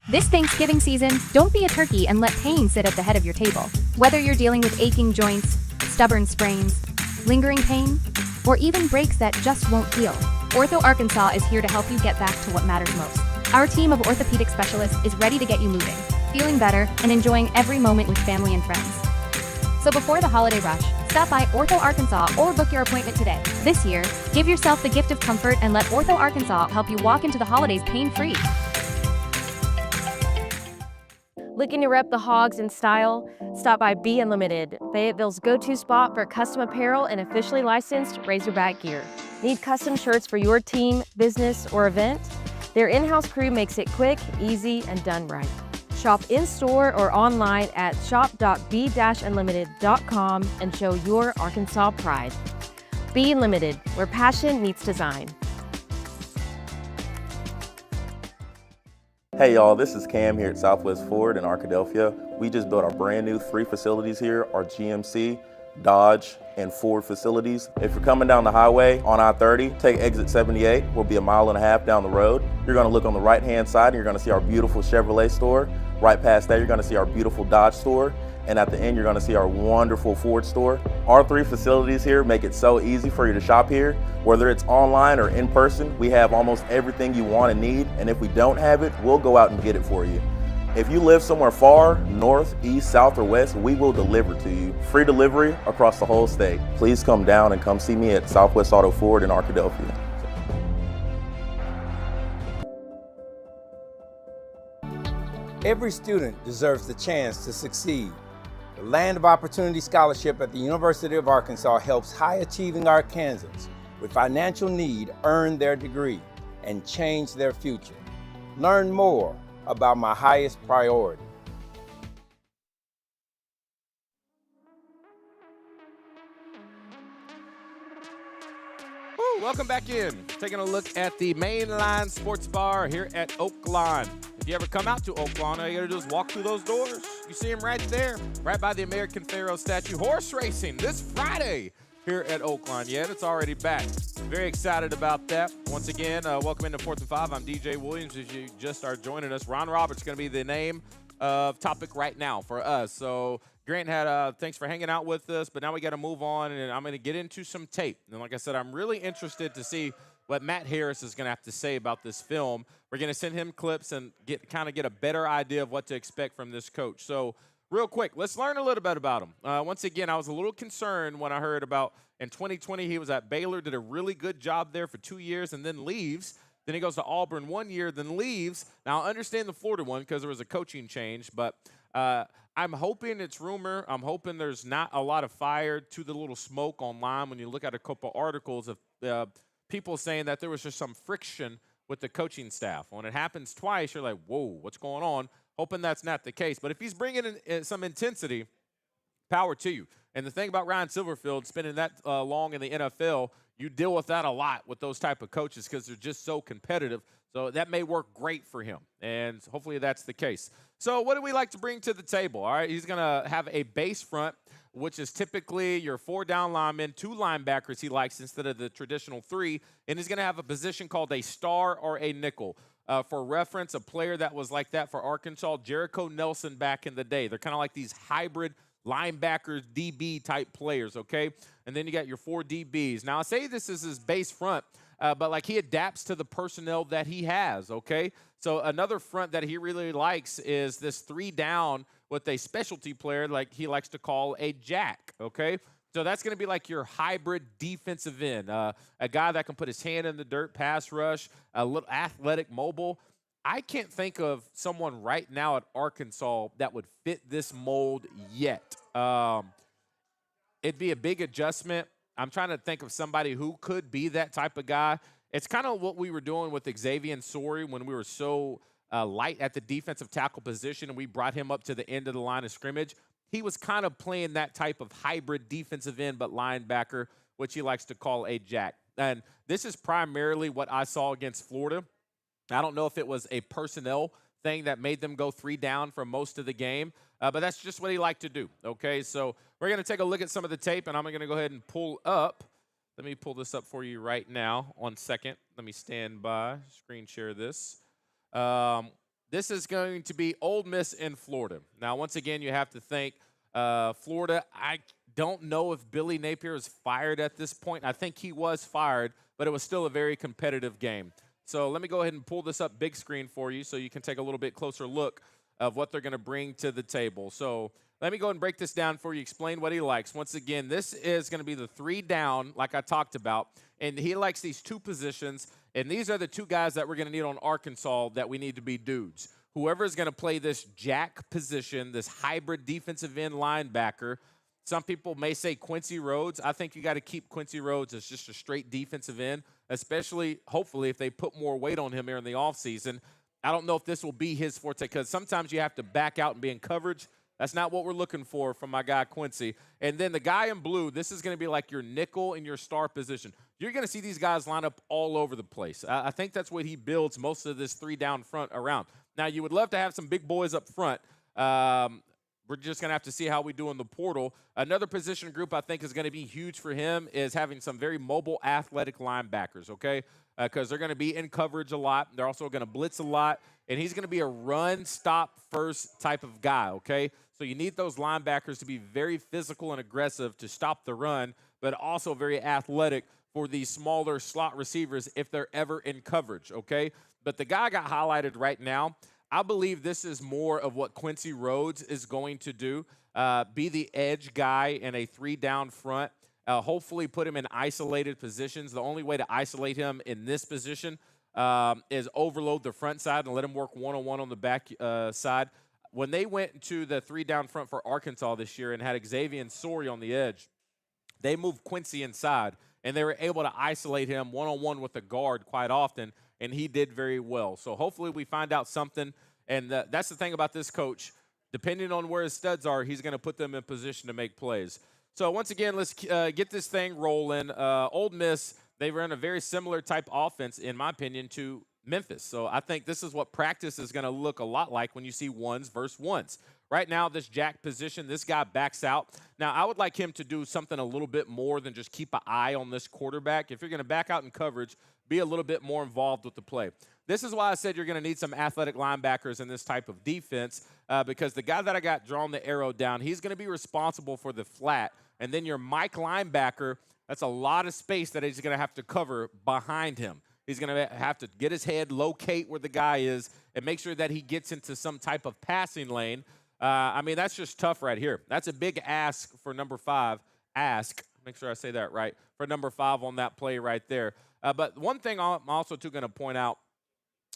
S10: This Thanksgiving season, don't be a turkey and let pain sit at the head of your table. Whether you're dealing with aching joints, stubborn sprains, lingering pain, or even breaks that just won't heal, Ortho Arkansas is here to help you get back to what matters most. Our team of orthopedic specialists is ready to get you moving, feeling better, and enjoying every moment with family and friends. So before the holiday rush, stop by Ortho Arkansas or book your appointment today. This year, give yourself the gift of comfort and let Ortho Arkansas help you walk into the holidays pain-free.
S11: Looking to rep the Hogs in style? Stop by Be Unlimited, Fayetteville's go-to spot for custom apparel and officially licensed Razorback gear. Need custom shirts for your team, business, or event? Their in-house crew makes it quick, easy, and done right. Shop in-store or online at shop.be-unlimited.com and show your Arkansas pride. Be Unlimited, where passion meets design.
S12: Hey y'all, this is Cam here at Southwest Ford in Arkadelphia. We just built our brand new 3 facilities here, our GMC, Dodge, and Ford facilities. If you're coming down the highway on I-30, take exit 78. We'll be 1.5 miles down the road. You're gonna look on the right-hand side and you're gonna see our beautiful Chevrolet store. Right past that, you're gonna see our beautiful Dodge store. And at the end, you're gonna see our wonderful Ford store. Our 3 facilities here make it so easy for you to shop here. Whether it's online or in person, we have almost everything you want and need. And if we don't have it, we'll go out and get it for you. If you live somewhere far, north, east, south, or west, we will deliver to you. Free delivery across the whole state. Please come down and come see me at Southwest Auto Ford in Arkadelphia.
S13: Every student deserves the chance to succeed. The Land of Opportunity Scholarship at the University of Arkansas helps high-achieving Arkansans with financial need earn their degree and change their future. Learn more about my highest priority.
S5: Welcome back in. Taking a look at the Mainline Sports Bar here at Oaklawn. If you ever come out to Oaklawn, all you gotta do is walk through those doors. You see them right there, right by the American Pharoah statue. Horse racing this Friday here at Oaklawn. Yeah, it's already back. Very excited about that. Once again, welcome into 4th and 5. I'm DJ Williams. As you just are joining us, Ron Roberts is going to be the name of topic right now for us. So Grant had thanks for hanging out with us, but now we got to move on, and I'm going to get into some tape. And like I said, I'm really interested to see what Matt Harris is going to have to say about this film. We're going to send him clips and kind of get a better idea of what to expect from this coach. So real quick, let's learn a little bit about him. Once again, I was a little concerned when I heard about in 2020 he was at Baylor, did a really good job there for 2 years, and then leaves. Then he goes to Auburn 1 year, then leaves. Now, I understand the Florida one because there was a coaching change, but I'm hoping it's rumor. I'm hoping there's not a lot of fire to the little smoke online when you look at a couple articles of people saying that there was just some friction with the coaching staff. When it happens twice, you're like, whoa, what's going on? Hoping that's not the case. But if he's bringing in some intensity, power to you. And the thing about Ryan Silverfield, spending that long in the NFL, you deal with that a lot with those type of coaches because they're just so competitive. So that may work great for him, and hopefully that's the case. So what do we like to bring to the table? All right, he's going to have a base front, which is typically your 4 down linemen, 2 linebackers he likes instead of the traditional 3, and he's going to have a position called a star or a nickel. For reference, a player that was like that for Arkansas, Jericho Nelson back in the day. They're kind of like these hybrid linebackers, DB type players, okay? And then you got your 4 DBs. Now, I say this is his base front, but like he adapts to the personnel that he has, okay? So another front that he really likes is this 3 down with a specialty player like he likes to call a jack, okay? So that's going to be like your hybrid defensive end, a guy that can put his hand in the dirt, pass rush, a little athletic, mobile. I can't think of someone right now at Arkansas that would fit this mold yet. It'd be a big adjustment. I'm trying to think of somebody who could be that type of guy. It's kind of what we were doing with Xavier Sori when we were so light at the defensive tackle position and we brought him up to the end of the line of scrimmage. He was kind of playing that type of hybrid defensive end but linebacker, which he likes to call a jack. And this is primarily what I saw against Florida. I don't know if it was a personnel thing that made them go 3 down for most of the game, but that's just what he liked to do, okay? So we're going to take a look at some of the tape, and I'm going to go ahead and pull up. Let me pull this up for you right now. 1 second. Let me stand by, screen share this. This is going to be Ole Miss in Florida. Now, once again, you have to think Florida. I don't know if Billy Napier is fired at this point. I think he was fired, but it was still a very competitive game. So let me go ahead and pull this up big screen for you so you can take a little bit closer look of what they're going to bring to the table. So let me go ahead and break this down for you, explain what he likes. Once again, this is going to be the 3 down, like I talked about, and he likes these 2 positions, and these are the 2 guys that we're going to need on Arkansas that we need to be dudes. Whoever is going to play this jack position, this hybrid defensive end linebacker. Some people may say Quincy Rhodes. I think you got to keep Quincy Rhodes as just a straight defensive end, especially, hopefully, if they put more weight on him here in the offseason. I don't know if this will be his forte because sometimes you have to back out and be in coverage. That's not what we're looking for from my guy Quincy. And then the guy in blue, this is going to be like your nickel and your star position. You're going to see these guys line up all over the place. I think that's what he builds most of this 3 down front around. Now, you would love to have some big boys up front. We're just going to have to see how we do in the portal. Another position group I think is going to be huge for him is having some very mobile, athletic linebackers, okay? Because they're going to be in coverage a lot. They're also going to blitz a lot. And he's going to be a run, stop, first type of guy, okay? So you need those linebackers to be very physical and aggressive to stop the run, but also very athletic for these smaller slot receivers if they're ever in coverage, okay? But the guy I got highlighted right now, I believe this is more of what Quincy Rhodes is going to do, be the edge guy in a 3 down front, hopefully put him in isolated positions. The only way to isolate him in this position is overload the front side and let him work one-on-one on the back side. When they went to the 3 down front for Arkansas this year and had Xavier Sori on the edge, they moved Quincy inside, and they were able to isolate him one-on-one with a guard quite often, and he did very well. So hopefully we find out something, and that's the thing about this coach. Depending on where his studs are, he's going to put them in position to make plays. So once again, let's get this thing rolling. Ole Miss, they run a very similar type offense, in my opinion, to Memphis. So I think this is what practice is going to look a lot like when you see ones versus ones. Right now, this jack position, this guy backs out. Now, I would like him to do something a little bit more than just keep an eye on this quarterback. If you're going to back out in coverage, be a little bit more involved with the play. This is why I said you're going to need some athletic linebackers in this type of defense because the guy that I got drawn the arrow down, he's going to be responsible for the flat. And then your Mike linebacker, that's a lot of space that he's going to have to cover behind him. He's going to have to get his head, locate where the guy is, and make sure that he gets into some type of passing lane. I mean, that's just tough right here. That's a big ask for number 5. Make sure I say that right, for number 5 on that play right there. But one thing I'm also going to point out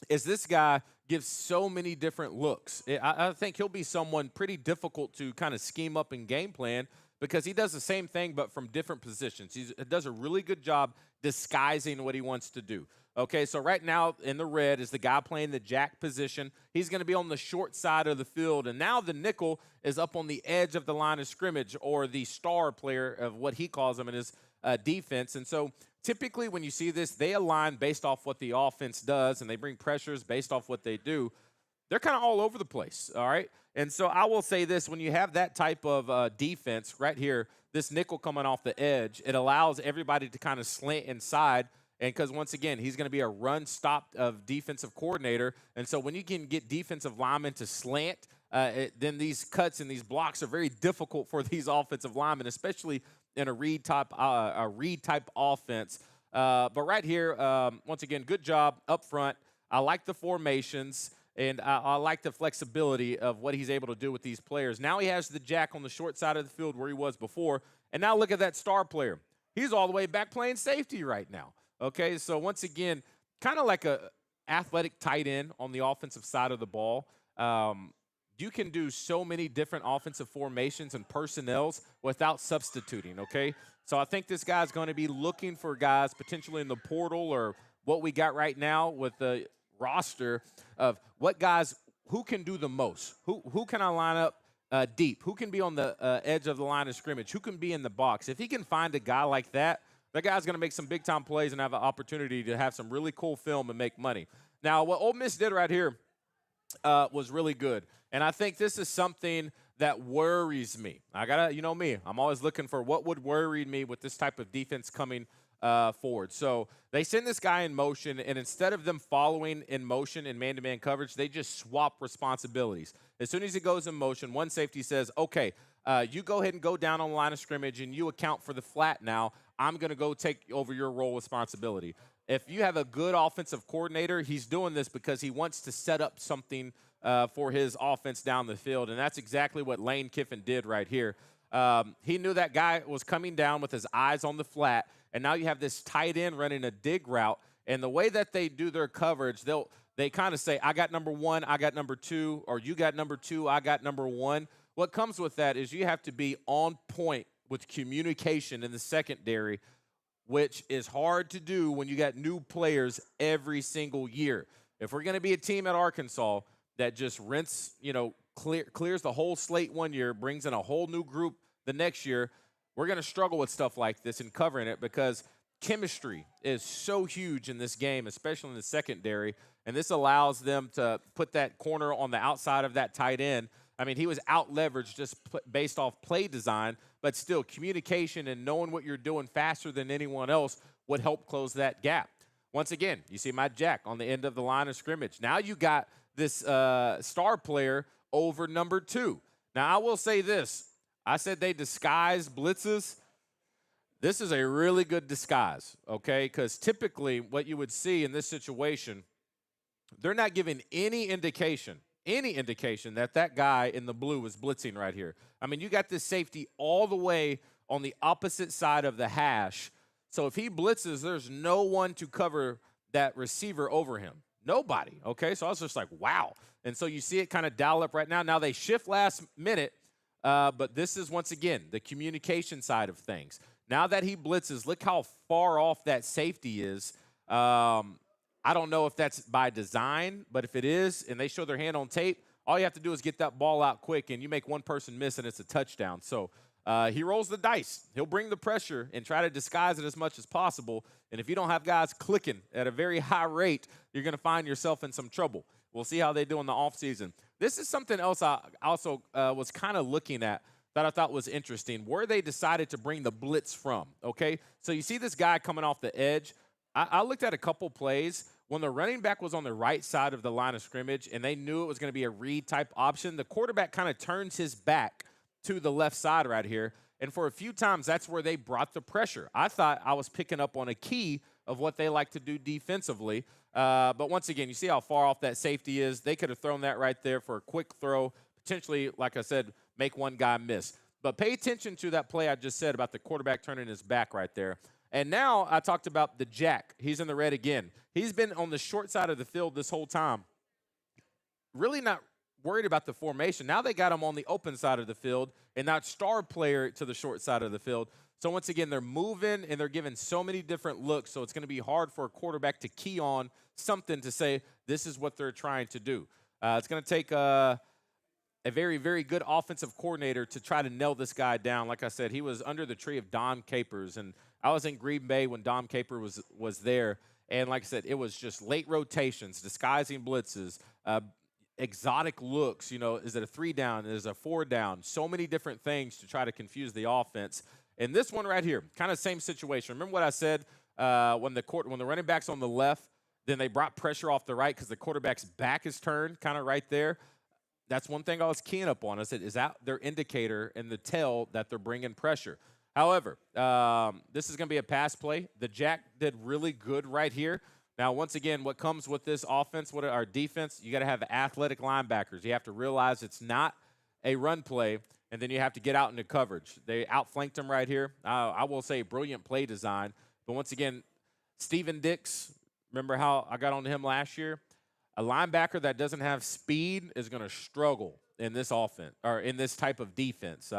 S5: is this guy gives so many different looks. I think he'll be someone pretty difficult to kind of scheme up and game plan because he does the same thing but from different positions. He does a really good job disguising what he wants to do. Okay, so right now in the red is the guy playing the jack position. He's going to be on the short side of the field, and now the nickel is up on the edge of the line of scrimmage, or the star player of what he calls them in his defense. And so typically when you see this, they align based off what the offense does, and they bring pressures based off what they do. They're kind of all over the place, all right? And so I will say this, when you have that type of defense right here, this nickel coming off the edge, it allows everybody to kind of slant inside. And because, once again, he's going to be a run-stop of defensive coordinator. And so when you can get defensive linemen to slant, then these cuts and these blocks are very difficult for these offensive linemen, especially in a read type offense. But right here, once again, good job up front. I like the formations, and I like the flexibility of what he's able to do with these players. Now he has the jack on the short side of the field where he was before, and now look at that star player. He's all the way back playing safety right now. Okay, so once again, kind of like a athletic tight end on the offensive side of the ball. You can do so many different offensive formations and personnels without substituting, okay? So I think this guy's going to be looking for guys potentially in the portal or what we got right now with the roster of what guys, who can do the most? Who can I line up deep? Who can be on the edge of the line of scrimmage? Who can be in the box? If he can find a guy like that guy's going to make some big-time plays and have an opportunity to have some really cool film and make money. Now, what Ole Miss did right here was really good. And I think this is something that worries me. I got to, you know me, I'm always looking for what would worry me with this type of defense coming forward. So they send this guy in motion, and instead of them following in motion in man-to-man coverage, they just swap responsibilities. As soon as he goes in motion, one safety says, okay, you go ahead and go down on the line of scrimmage, and you account for the flat now. I'm going to go take over your role responsibility. If you have a good offensive coordinator, he's doing this because he wants to set up something for his offense down the field, and that's exactly what Lane Kiffin did right here. He knew that guy was coming down with his eyes on the flat, and now you have this tight end running a dig route, and the way that they do their coverage, they kind of say, I got number one, I got number two, or you got number two, I got number one. What comes with that is you have to be on point with communication in the secondary, which is hard to do when you got new players every single year. If we're going to be a team at Arkansas that just clears the whole slate one year, brings in a whole new group the next year, we're going to struggle with stuff like this and covering it because chemistry is so huge in this game, especially in the secondary, and this allows them to put that corner on the outside of that tight end. I mean, he was out-leveraged just based off play design, but still communication and knowing what you're doing faster than anyone else would help close that gap. Once again, you see my jack on the end of the line of scrimmage. Now you got this star player over number two. Now, I will say this. I said they disguise blitzes. This is a really good disguise, okay? Because typically what you would see in this situation, they're not giving any indication that guy in the blue is blitzing right here. I mean, you got this safety all the way on the opposite side of the hash. So if he blitzes, there's no one to cover that receiver over him. Nobody, okay? So I was just like, wow. And so you see it kind of dial up right now. Now they shift last minute, but this is, once again, the communication side of things. Now that he blitzes, look how far off that safety is. I don't know if that's by design, but if it is, and they show their hand on tape, all you have to do is get that ball out quick, and you make one person miss, and it's a touchdown. So he rolls the dice. He'll bring the pressure and try to disguise it as much as possible. And if you don't have guys clicking at a very high rate, you're going to find yourself in some trouble. We'll see how they do in the offseason. This is something else I also was kind of looking at that I thought was interesting, where they decided to bring the blitz from, okay? So you see this guy coming off the edge. I looked at a couple plays. When the running back was on the right side of the line of scrimmage and they knew it was going to be a read-type option, the quarterback kind of turns his back to the left side right here. And for a few times, that's where they brought the pressure. I thought I was picking up on a key of what they like to do defensively. But once again, you see how far off that safety is. They could have thrown that right there for a quick throw, potentially, like I said, make one guy miss. But pay attention to that play I just said about the quarterback turning his back right there. And now I talked about the jack. He's in the red again. He's been on the short side of the field this whole time. Really not worried about the formation. Now they got him on the open side of the field and that star player to the short side of the field. So once again, they're moving and they're giving so many different looks. So it's going to be hard for a quarterback to key on something to say this is what they're trying to do. It's going to take a very, very good offensive coordinator to try to nail this guy down. Like I said, he was under the tree of Dom Capers, and I was in Green Bay when Dom Caper was there. And like I said, it was just late rotations, disguising blitzes, exotic looks. You know, is it a 3 down? Is it a 4 down? So many different things to try to confuse the offense. And this one right here, kind of same situation. Remember what I said when the running back's on the left, then they brought pressure off the right because the quarterback's back is turned kind of right there. that's one thing I was keying up on. I said, is that their indicator and the tell that they're bringing pressure? However, this is going to be a pass play. The Jack did really good right here. Now, once again, what comes with this offense, what our defense, you got to have athletic linebackers. You have to realize it's not a run play, and then you have to get out into coverage. They outflanked him right here. I will say brilliant play design. But once again, Steven Dix, remember how I got on him last year? A linebacker that doesn't have speed is going to struggle in this offense or in this type of defense.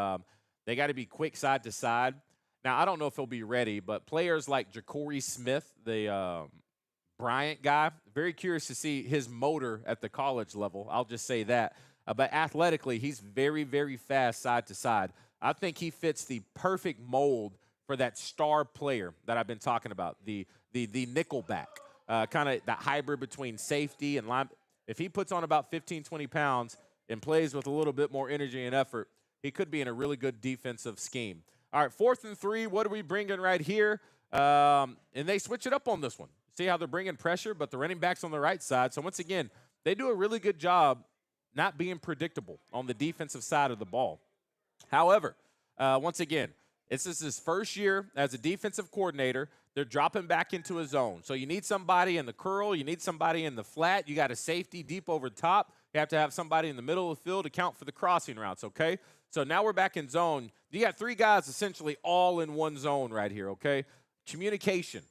S5: They got to be quick side to side. Now, I don't know if he'll be ready, but players like Ja'Cory Smith, the Bryant guy, very curious to see his motor at the college level. I'll just say that. But athletically, he's very, very fast side to side. I think he fits the perfect mold for that star player that I've been talking about, the nickelback, kind of that hybrid between safety and line. If he puts on about 15, 20 pounds and plays with a little bit more energy and effort, he could be in a really good defensive scheme. All right, 4th and 3, what are we bringing right here? And they switch it up on this one. See how they're bringing pressure, but the running back's on the right side. So once again, they do a really good job not being predictable on the defensive side of the ball. However, once again, this is his first year as a defensive coordinator. They're dropping back into a zone. So you need somebody in the curl. You need somebody in the flat. You got a safety deep over top. You have to have somebody in the middle of the field to count for the crossing routes, okay? So now we're back in zone. You got 3 guys essentially all in one zone right here, okay? Communication.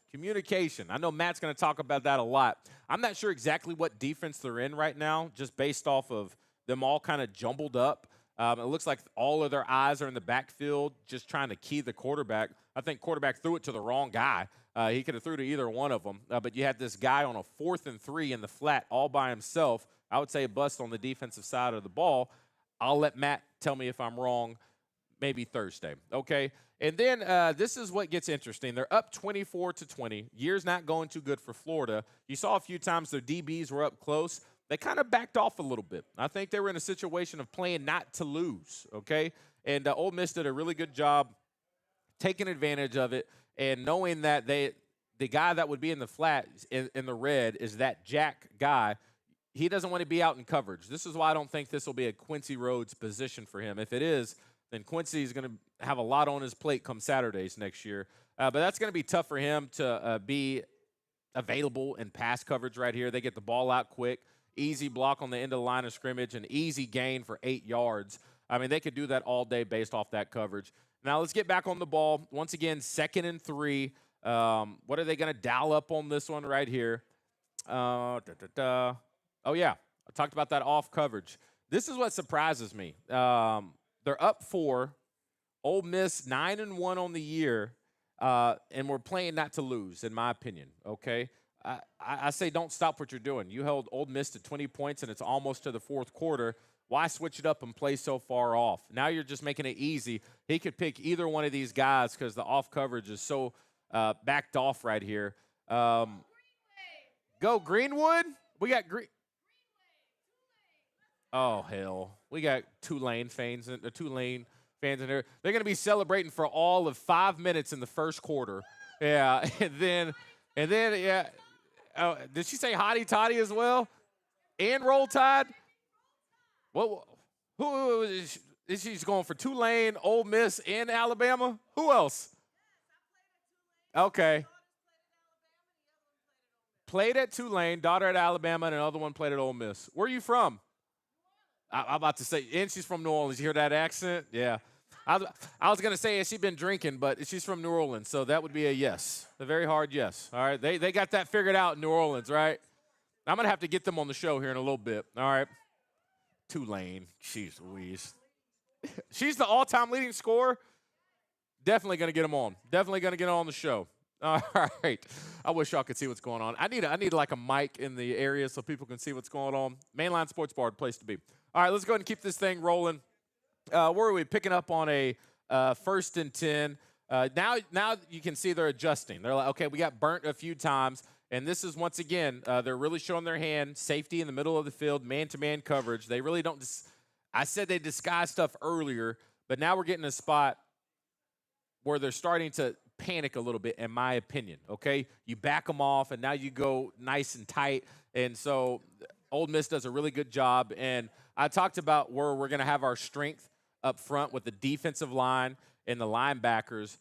S5: I know Matt's going to talk about that a lot. I'm not sure exactly what defense they're in right now, just based off of them all kind of jumbled up. It looks like all of their eyes are in the backfield, just trying to key the quarterback. I think quarterback threw it to the wrong guy. He could have threw to either one of them. But you had this guy on a 4th and 3 in the flat all by himself. I would say a bust on the defensive side of the ball. I'll let Matt tell me if I'm wrong maybe Thursday, okay? And then this is what gets interesting. They're up 24-20. Year's not going too good for Florida. You saw a few times their DBs were up close. They kind of backed off a little bit. I think they were in a situation of playing not to lose, okay? And Ole Miss did a really good job taking advantage of it and knowing that the guy that would be in the flat in the red is that Jack guy. He doesn't want to be out in coverage. This is why I don't think this will be a Quincy Rhodes position for him. If it is, then Quincy is going to have a lot on his plate come Saturdays next year. But that's going to be tough for him to be available in pass coverage right here. They get the ball out quick, easy block on the end of the line of scrimmage, and easy gain for 8 yards. I mean, they could do that all day based off that coverage. Now let's get back on the ball. Once again, 2nd and 3. What are they going to dial up on this one right here? Oh, yeah, I talked about that off coverage. This is what surprises me. They're up 4. Ole Miss 9-1 on the year, and we're playing not to lose, in my opinion, okay? I say don't stop what you're doing. You held Ole Miss to 20 points, and it's almost to the 4th quarter. Why switch it up and play so far off? Now you're just making it easy. He could pick either one of these guys because the off coverage is so backed off right here. Go Greenwood. We got Oh, hell. We got Tulane fans in there. They're going to be celebrating for all of 5 minutes in the first quarter. Yeah, and then, yeah. Oh, did she say Hottie Toddy as well? And Roll Tide? Who is she's going for Tulane, Ole Miss, and Alabama? Who else? Okay. Played at Tulane, daughter at Alabama, and another one played at Ole Miss. Where are you from? I'm about to say, and she's from New Orleans. You hear that accent? Yeah. I was going to say, has she been drinking, but she's from New Orleans, so that would be a yes, a very hard yes. All right, they got that figured out in New Orleans, right? I'm going to have to get them on the show here in a little bit, all right? Tulane, jeez Louise. She's the all-time leading scorer. Definitely going to get them on. Definitely going to get on the show. All right. I wish y'all could see what's going on. I need like a mic in the area so people can see what's going on. Mainline Sports Bar, place to be. All right, let's go ahead and keep this thing rolling. Where are we? Picking up on a 1st and 10. Now you can see they're adjusting. They're like, okay, we got burnt a few times. And this is, once again, they're really showing their hand. Safety in the middle of the field, man-to-man coverage. They really don't I said they disguise stuff earlier, but now we're getting a spot where they're starting to panic a little bit, in my opinion, okay? You back them off, and now you go nice and tight. And so Ole Miss does a really good job. And I talked about where we're going to have our strength up front with the defensive line and the linebackers.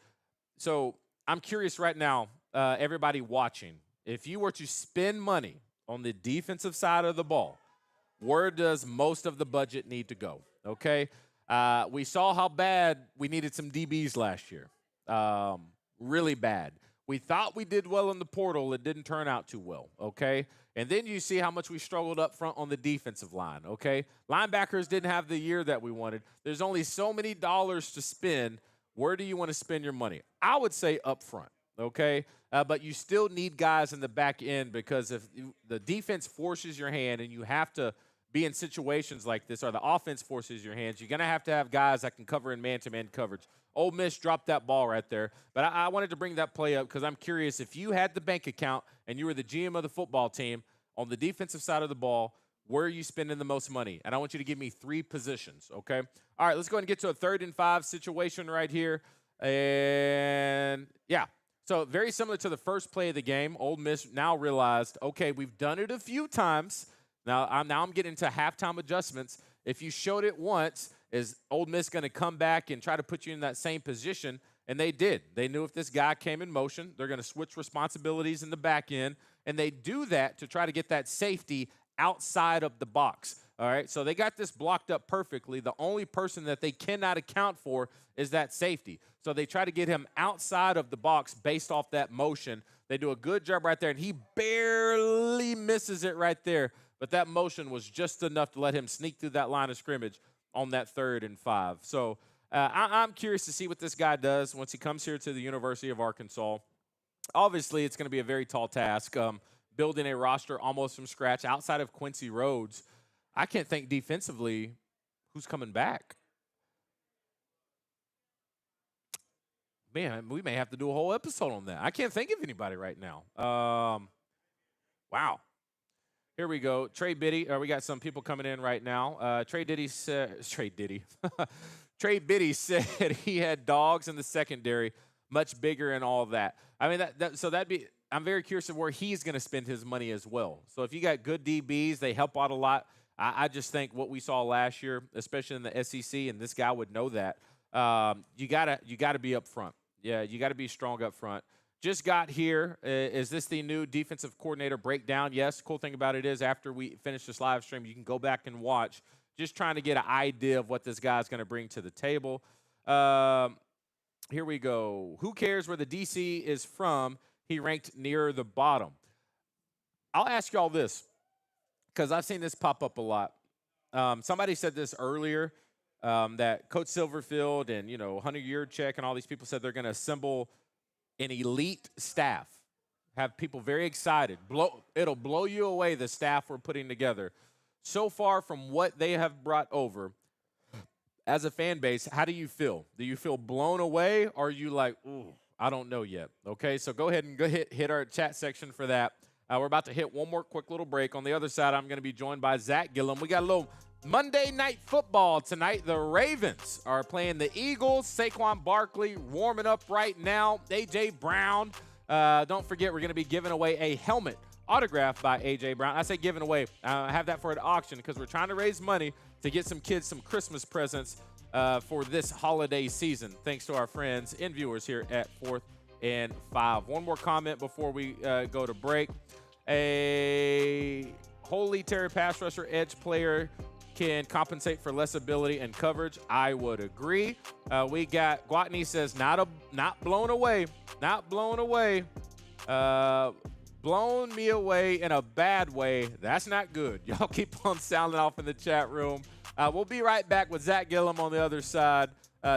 S5: So I'm curious right now, everybody watching, if you were to spend money on the defensive side of the ball, where does most of the budget need to go? Okay. We saw how bad we needed some DBs last year. Really bad. We thought we did well in the portal. It didn't turn out too well, okay? And then you see how much we struggled up front on the defensive line, okay? Linebackers didn't have the year that we wanted. There's only so many dollars to spend. Where do you want to spend your money? I would say up front, okay? But you still need guys in the back end, because if the defense forces your hand and you have to be in situations like this, or the offense forces your hands, you're going to have guys that can cover in man-to-man coverage. Ole Miss dropped that ball right there. But I wanted to bring that play up because I'm curious, if you had the bank account and you were the GM of the football team on the defensive side of the ball, where are you spending the most money? And I want you to give me 3 positions, okay? All right, let's go ahead and get to a 3rd and 5 situation right here. And, yeah, so very similar to the first play of the game. Ole Miss now realized, okay, we've done it a few times. Now I'm getting into halftime adjustments. If you showed it once, is Ole Miss going to come back and try to put you in that same position? And they did. They knew if this guy came in motion, they're going to switch responsibilities in the back end, and they do that to try to get that safety outside of the box. All right, so they got this blocked up perfectly. The only person that they cannot account for is that safety. So they try to get him outside of the box based off that motion. They do a good job right there, and he barely misses it right there. But that motion was just enough to let him sneak through that line of scrimmage on that 3rd and 5. So I'm curious to see what this guy does once he comes here to the University of Arkansas. Obviously, it's going to be a very tall task, building a roster almost from scratch outside of Quincy Rhodes. I can't think defensively who's coming back. Man, we may have to do a whole episode on that. I can't think of anybody right now. Wow. Here we go. Trey Biddy. We got some people coming in right now. Trey Biddy said he had dogs in the secondary, much bigger and all that. I mean, that'd be. I'm very curious of where he's going to spend his money as well. So if you got good DBs, they help out a lot. I just think what we saw last year, especially in the SEC, and this guy would know that. You gotta be up front. Yeah, you got to be strong up front. Just got here. Is this the new defensive coordinator breakdown? Yes. Cool thing about it is after we finish this live stream, you can go back and watch. Just trying to get an idea of what this guy's going to bring to the table. Here we go. Who cares where the DC is from? He ranked near the bottom. I'll ask y'all this because I've seen this pop up a lot. Somebody said this earlier, that Coach Silverfield and, Hunter Yurchek and all these people said they're going to assemble an elite staff, have people very excited. It'll blow you away, the staff we're putting together. So far from what they have brought over, as a fan base, how do you feel? Do you feel blown away, or are you like, ooh, I don't know yet? Okay, so go ahead and hit our chat section for that. We're about to hit one more quick little break. On the other side, I'm going to be joined by Zach Gillum. We got a little Monday Night Football tonight. The Ravens are playing the Eagles. Saquon Barkley warming up right now. A.J. Brown. Don't forget, we're going to be giving away a helmet autographed by A.J. Brown. I say giving away. I have that for an auction because we're trying to raise money to get some kids some Christmas presents for this holiday season, thanks to our friends and viewers here at 4th and 5. One more comment before we go to break. A Holy Terry pass rusher edge player can compensate for less ability and coverage. I would agree. We got Guatney says not blown away. Not blown away. Blown me away in a bad way. That's not good. Y'all keep on sounding off in the chat room. We'll be right back with Zach Gillum on the other side.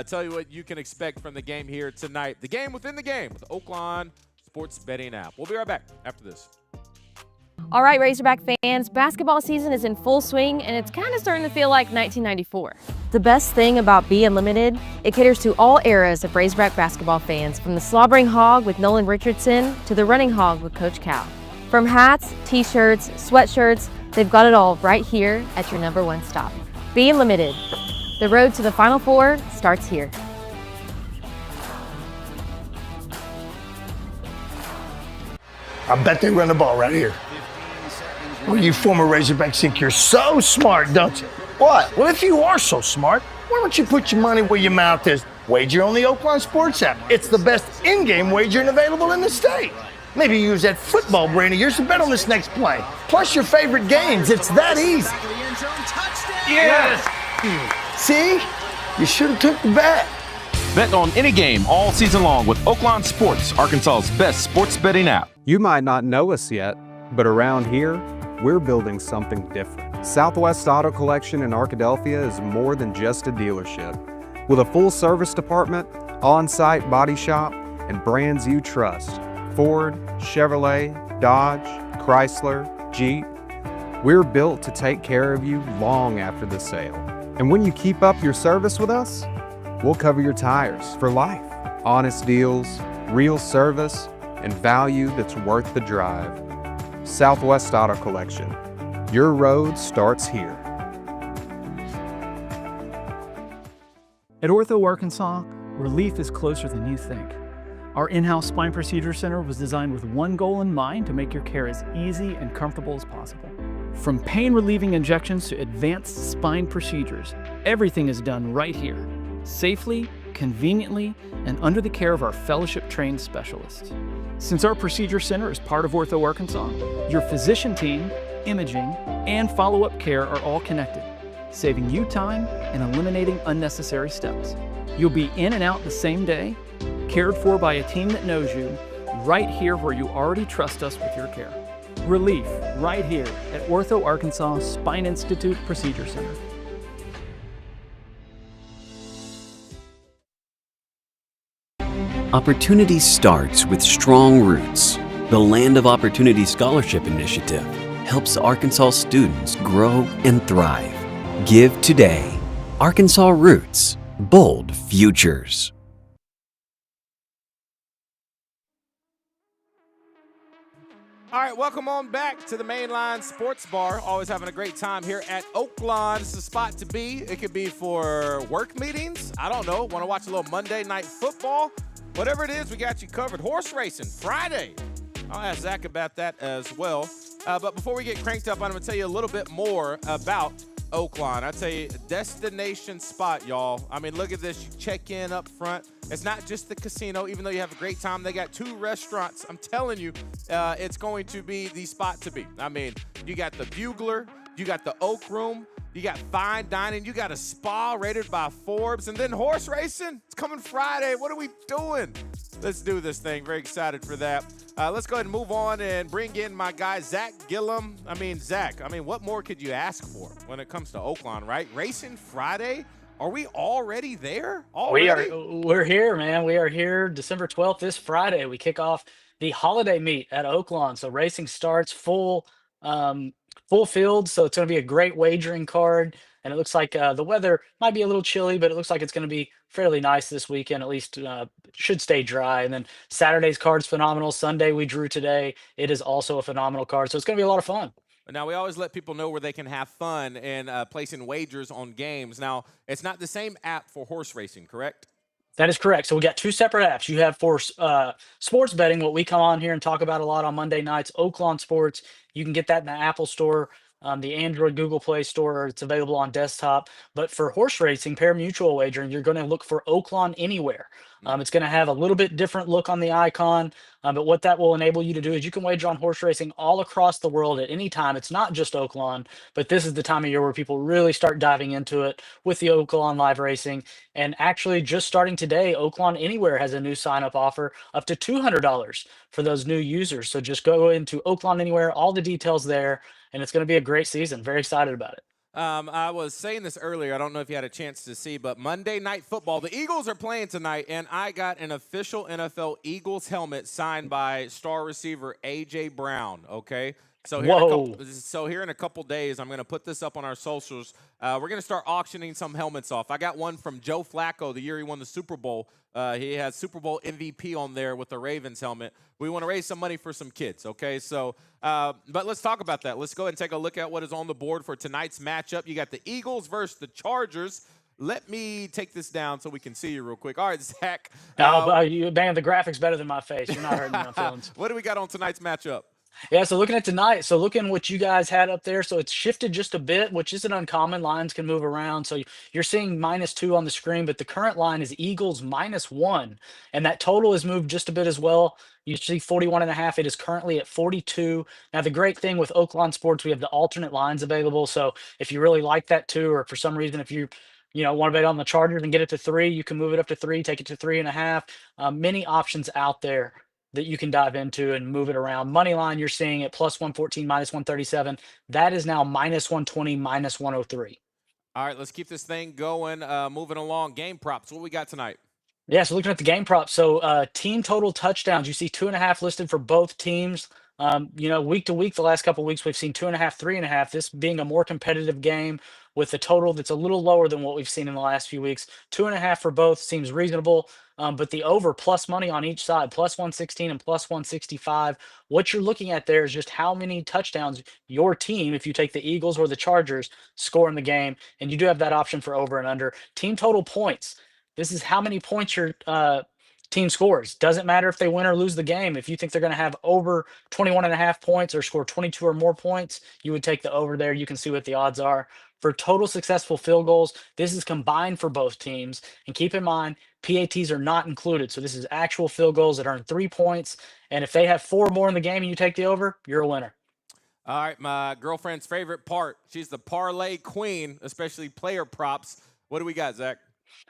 S5: Tell you what you can expect from the game here tonight. The game within the game with the Oaklawn Sports Betting app. We'll be right back after this.
S11: All right, Razorback fans, basketball season is in full swing, and it's kind of starting to feel like 1994. The best thing about Be Unlimited, it caters to all eras of Razorback basketball fans, from the slobbering hog with Nolan Richardson to the running hog with Coach Cal. From hats, t-shirts, sweatshirts, they've got it all right here at your #1 stop. Be Unlimited. The road to the Final Four starts here.
S1: I bet they run the ball right here. Well, you former Razorbacks think you're so smart, don't you?
S7: What?
S1: Well, if you are so smart, why don't you put your money where your mouth is? Wager on the Oaklawn Sports app. It's the best in-game wagering available in the state. Maybe use that football brain of yours to bet on this next play. Plus your favorite games. It's that easy. Yes! See? You should have took the bet.
S8: Bet on any game all season long with Oaklawn Sports, Arkansas's best sports betting app.
S9: You might not know us yet, but around here, we're building something different. Southwest Auto Collection in Arkadelphia is more than just a dealership. With a full service department, on-site body shop, and brands you trust, Ford, Chevrolet, Dodge, Chrysler, Jeep, we're built to take care of you long after the sale. And when you keep up your service with us, we'll cover your tires for life. Honest deals, real service, and value that's worth the drive. Southwest Auto Collection. Your road starts here.
S14: At Ortho Arkansas, relief is closer than you think. Our in-house spine procedure center was designed with one goal in mind: to make your care as easy and comfortable as possible. From pain-relieving injections to advanced spine procedures, everything is done right here, safely, conveniently, and under the care of our fellowship-trained specialists. Since our procedure center is part of Ortho Arkansas, your physician team, imaging, and follow-up care are all connected, saving you time and eliminating unnecessary steps. You'll be in and out the same day, cared for by a team that knows you, right here where you already trust us with your care. Relief, right here at Ortho Arkansas Spine Institute Procedure Center.
S15: Opportunity starts with strong roots. The Land of Opportunity Scholarship Initiative helps Arkansas students grow and thrive. Give today. Arkansas Roots. Bold futures.
S5: All right, welcome on back to the Mainline Sports Bar. Always having a great time here at Oaklawn. It's a spot to be. It could be for work meetings. I don't know. Want to watch a little Monday Night Football? Whatever it is, we got you covered. Horse racing Friday. I'll ask Zach about that as well. But before we get cranked up, I'm going to tell you a little bit more about Oaklawn. I tell you, destination spot, y'all. I mean, look at this. You check in up front. It's not just the casino, even though you have a great time. They got 2 restaurants. I'm telling you, it's going to be the spot to be. I mean, you got the Bugler, you got the Oak Room, you got fine dining, you got a spa rated by Forbes, and then horse racing. It's coming Friday. What are we doing? Let's do this thing. Very excited for that. Let's go ahead and move on and bring in my guy, Zach Gillum. Zach, what more could you ask for when it comes to Oaklawn, right? Racing Friday? Are we already there?
S16: We're here, man. We are here December 12th, this Friday. We kick off the holiday meet at Oaklawn. So racing starts full field. So it's going to be a great wagering card. And it looks like the weather might be a little chilly, but it looks like it's going to be fairly nice this weekend. At least should stay dry. And then Saturday's card's phenomenal. Sunday we drew today. It is also a phenomenal card. So it's going to be a lot of fun.
S5: Now, we always let people know where they can have fun and placing wagers on games. Now, it's not the same app for horse racing, correct?
S16: That is correct. So we got 2 separate apps. You have for sports betting, what we come on here and talk about a lot on Monday nights, Oaklawn Sports. You can get that in the Apple Store, the Android Google Play Store. It's available on desktop. But for horse racing, pari-mutuel wagering, you're going to look for Oaklawn Anywhere. It's going to have a little bit different look on the icon, but what that will enable you to do is you can wager on horse racing all across the world at any time. It's not just Oaklawn, but this is the time of year where people really start diving into it with the Oaklawn Live Racing. And actually, just starting today, Oaklawn Anywhere has a new sign-up offer up to $200 for those new users. So just go into Oaklawn Anywhere, all the details there, and it's going to be a great season. Very excited about it.
S5: I was saying this earlier. I don't know if you had a chance to see, but Monday Night Football, the Eagles are playing tonight, and I got an official NFL Eagles helmet signed by star receiver A.J. Brown, okay? So here in a couple days, I'm going to put this up on our socials. We're going to start auctioning some helmets off. I got one from Joe Flacco the year he won the Super Bowl. He has Super Bowl MVP on there with the Ravens helmet. We want to raise some money for some kids, okay? So, but let's talk about that. Let's go ahead and take a look at what is on the board for tonight's matchup. You got the Eagles versus the Chargers. Let me take this down so we can see you real quick. All right, Zach.
S16: The graphics better than my face. You're not hurting my feelings.
S5: What do we got on tonight's matchup?
S16: Yeah, so looking at tonight, so looking what you guys had up there, so it's shifted just a bit, which isn't uncommon. Lines can move around. So you're seeing -2 on the screen, but the current line is Eagles -1, and that total has moved just a bit as well. You see 41.5. It is currently at 42. Now, the great thing with Oaklawn Sports, we have the alternate lines available. So if you really like that too, or for some reason, if you want to bet on the Chargers and get it to 3, you can move it up to 3, take it to 3.5. Many options out there that you can dive into and move it around. Money line, you're seeing it +114, -137. That is now -120, -103.
S5: All right, let's keep this thing going. Moving along. Game props. What we got tonight?
S16: Yeah, so looking at the game prop, so team total touchdowns, you see 2.5 listed for both teams. Week to week, the last couple weeks, we've seen 2.5, 3.5. This being a more competitive game with a total that's a little lower than what we've seen in the last few weeks. 2.5 for both seems reasonable, but the over plus money on each side, +116 and +165. What you're looking at there is just how many touchdowns your team, if you take the Eagles or the Chargers, score in the game, and you do have that option for over and under. Team total points. This is how many points your team scores. Doesn't matter if they win or lose the game. If you think they're going to have over 21.5 points or score 22 or more points, you would take the over there. You can see what the odds are. For total successful field goals, this is combined for both teams. And keep in mind, PATs are not included. So this is actual field goals that earn 3 points. And if they have 4 more in the game and you take the over, you're a winner.
S5: All right, my girlfriend's favorite part. She's the parlay queen, especially player props. What do we got, Zach?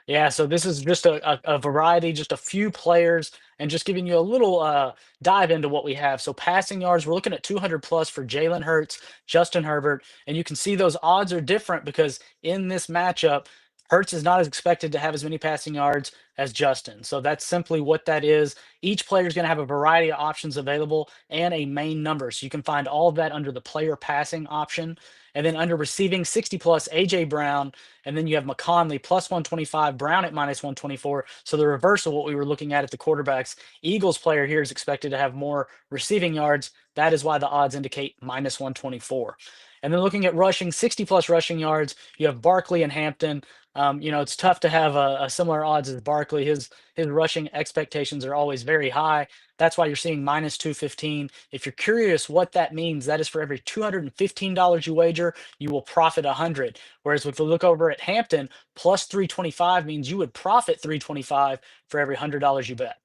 S16: Yeah, so this is just a variety, just a few players, and just giving you a little dive into what we have. So passing yards, we're looking at 200 plus for Jalen Hurts, Justin Herbert, and you can see those odds are different because in this matchup, Hurts is not as expected to have as many passing yards as Justin. So that's simply what that is. Each player is going to have a variety of options available and a main number. So you can find all of that under the player passing option. And then under receiving 60 plus, AJ Brown, and then you have McConley +125, Brown at -124. So the reverse of what we were looking at the quarterbacks. Eagles player here is expected to have more receiving yards. That is why the odds indicate -124. And then looking at rushing, 60 plus rushing yards, you have Barkley and Hampton. It's tough to have a similar odds as Barkley. His rushing expectations are always very high. That's why you're seeing -215. If you're curious what that means, that is for every $215 you wager, you will profit 100. Whereas if we look over at Hampton, +325 means you would profit 325 for every $100 you bet.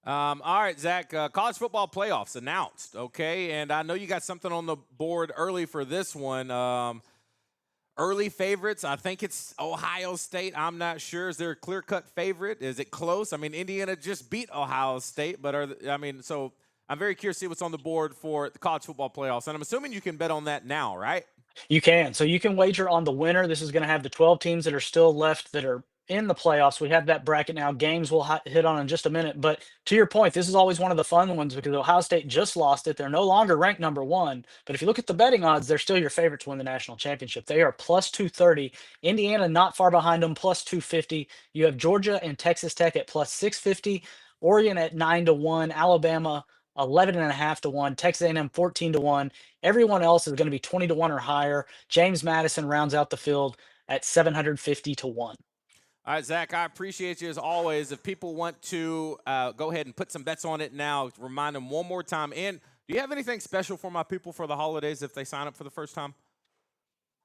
S5: All right, Zach, college football playoffs announced, okay? And I know you got something on the board early for this one. Early favorites, I think it's Ohio State. I'm not sure. Is there a clear-cut favorite? Is it close? I mean, Indiana just beat Ohio State, but so I'm very curious to see what's on the board for the college football playoffs. And I'm assuming you can bet on that now, right?
S16: You can. So you can wager on the winner. This is going to have the 12 teams that are still left that are in the playoffs. We have that bracket now. Games we'll hit on in just a minute. But to your point, this is always one of the fun ones because Ohio State just lost it. They're no longer ranked number 1. But if you look at the betting odds, they're still your favorite to win the national championship. They are +230. Indiana not far behind them, +250. You have Georgia and Texas Tech at +650. Oregon at 9-1. Alabama 11.5-1. Texas A&M 14-1. Everyone else is going to be 20-1 or higher. James Madison rounds out the field at 750-1.
S5: All right, Zach, I appreciate you as always. If people want to go ahead and put some bets on it now, remind them one more time. And do you have anything special for my people for the holidays if they sign up for the first time?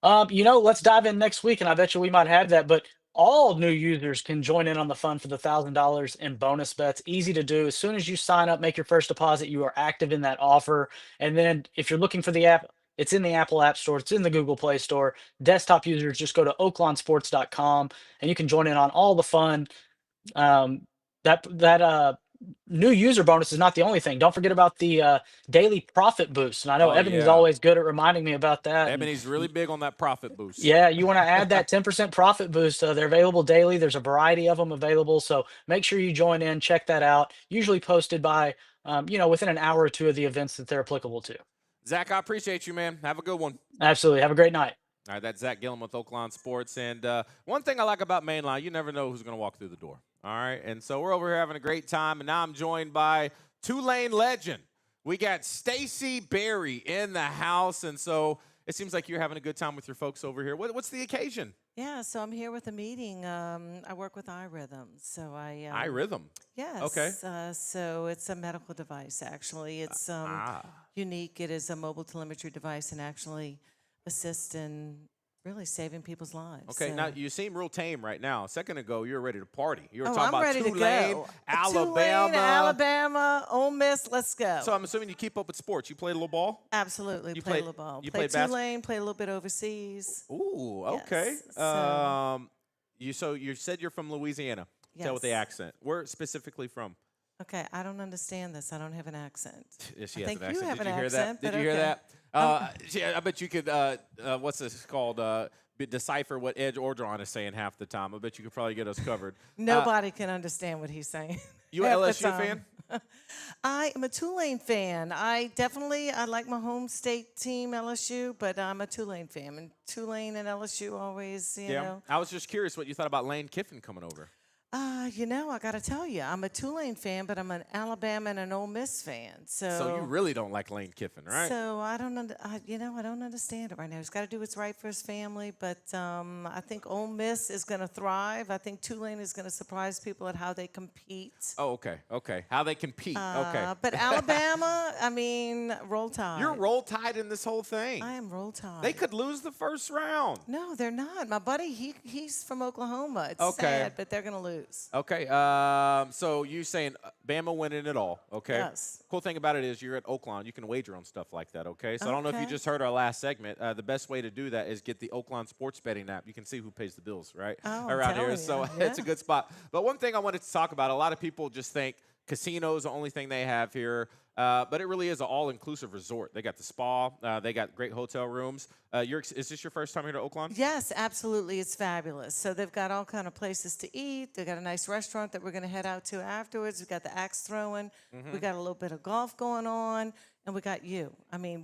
S16: Let's dive in next week, and I bet you we might have that. But all new users can join in on the fun for the $1,000 in bonus bets. Easy to do. As soon as you sign up, make your first deposit, you are active in that offer. And then if you're looking for the app, it's in the Apple App Store. It's in the Google Play Store. Desktop users, just go to oaklawnsports.com, and you can join in on all the fun. That new user bonus is not the only thing. Don't forget about the daily profit boost. And I know Ebony's always good at reminding me about that.
S5: Ebony's really big on that profit boost.
S16: Yeah, you want to add that 10% profit boost. They're available daily. There's a variety of them available. So make sure you join in, check that out. Usually posted by, within an hour or two of the events that they're applicable to.
S5: Zach, I appreciate you, man. Have a good one.
S16: Absolutely. Have a great night.
S5: All right, that's Zach Gillum with Oaklawn Sports. And one thing I like about Mainline, you never know who's going to walk through the door. All right, and so we're over here having a great time, and now I'm joined by Tulane legend. We got Stacy Berry in the house, and so it seems like you're having a good time with your folks over here. What's the occasion?
S17: Yeah, so I'm here with a meeting. I work with iRhythm. So I
S5: iRhythm?
S17: Yes.
S5: Okay.
S17: So it's a medical device, actually. It's unique. It is a mobile telemetry device and actually assists in really saving people's lives.
S5: Okay,
S17: So-
S5: now you seem real tame right now. A second ago, you were ready to party. You were
S17: Oh,
S5: talking
S17: I'm
S5: about
S17: ready to
S5: Tulane,
S17: go.
S5: Alabama.
S17: Tulane, Alabama, Ole Miss, let's go.
S5: So I'm assuming you keep up with sports. You played a little ball?
S17: Absolutely,
S5: You
S17: played
S5: played-
S17: a little ball.
S5: you
S17: Played
S5: played
S17: Tulane, played a little bit overseas.
S5: Ooh, okay.
S17: Yes,
S5: You said you're from Louisiana. Tell with the
S17: Yes.
S5: accent. Where specifically from?
S17: Okay, I don't understand this. I don't have an accent.
S5: Yes, she
S17: I
S5: has
S17: think
S5: an
S17: you
S5: accent.
S17: have
S5: Did
S17: an
S5: you hear
S17: accent,
S5: that? Did
S17: but
S5: you hear
S17: okay.
S5: that? Yeah, I bet you could. What's this called? Decipher what Edge Orgeron is saying half the time. I bet you could probably get us covered.
S17: Nobody can understand what he's saying.
S5: You an
S17: half the
S5: LSU
S17: time.
S5: fan?
S17: I am a Tulane fan. I like my home state team, LSU, but I'm a Tulane fan. And Tulane and LSU always, you know.
S5: I was just curious what you thought about Lane Kiffin coming over.
S17: I got to tell you, I'm a Tulane fan, but I'm an Alabama and an Ole Miss fan.
S5: So you really don't like Lane Kiffin, right?
S17: So I don't understand it right now. He's got to do what's right for his family, but I think Ole Miss is going to thrive. I think Tulane is going to surprise people at how they compete.
S5: Oh, okay. How they compete. Okay.
S17: But Alabama, Roll Tide.
S5: You're Roll Tide in this whole thing.
S17: I am Roll Tide.
S5: They could lose the first round.
S17: No, they're not. My buddy, he's from Oklahoma. It's
S5: Okay.
S17: sad, but they're going to lose.
S5: Okay, so you saying Bama winning it all, okay?
S17: Yes.
S5: Cool thing about it is you're at Oaklawn. You can wager on stuff like that, okay? So I don't know if you
S17: Okay.
S5: just heard our last segment. The best way to do that is get the Oaklawn sports betting app. You can see who pays the bills, right?
S17: Oh, I'm
S5: Around here,
S17: telling
S5: so
S17: you,
S5: it's a good spot. But one thing I wanted to talk about, a lot of people just think casinos the only thing they have here, but it really is an all-inclusive resort. They got the spa. They got great hotel rooms. Is this your first time here to Oaklawn?
S17: Yes, absolutely. It's fabulous. So they've got all kind of places to eat. They've got a nice restaurant that we're going to head out to afterwards. We've got the axe throwing. We got a little bit of golf going on. And we got you.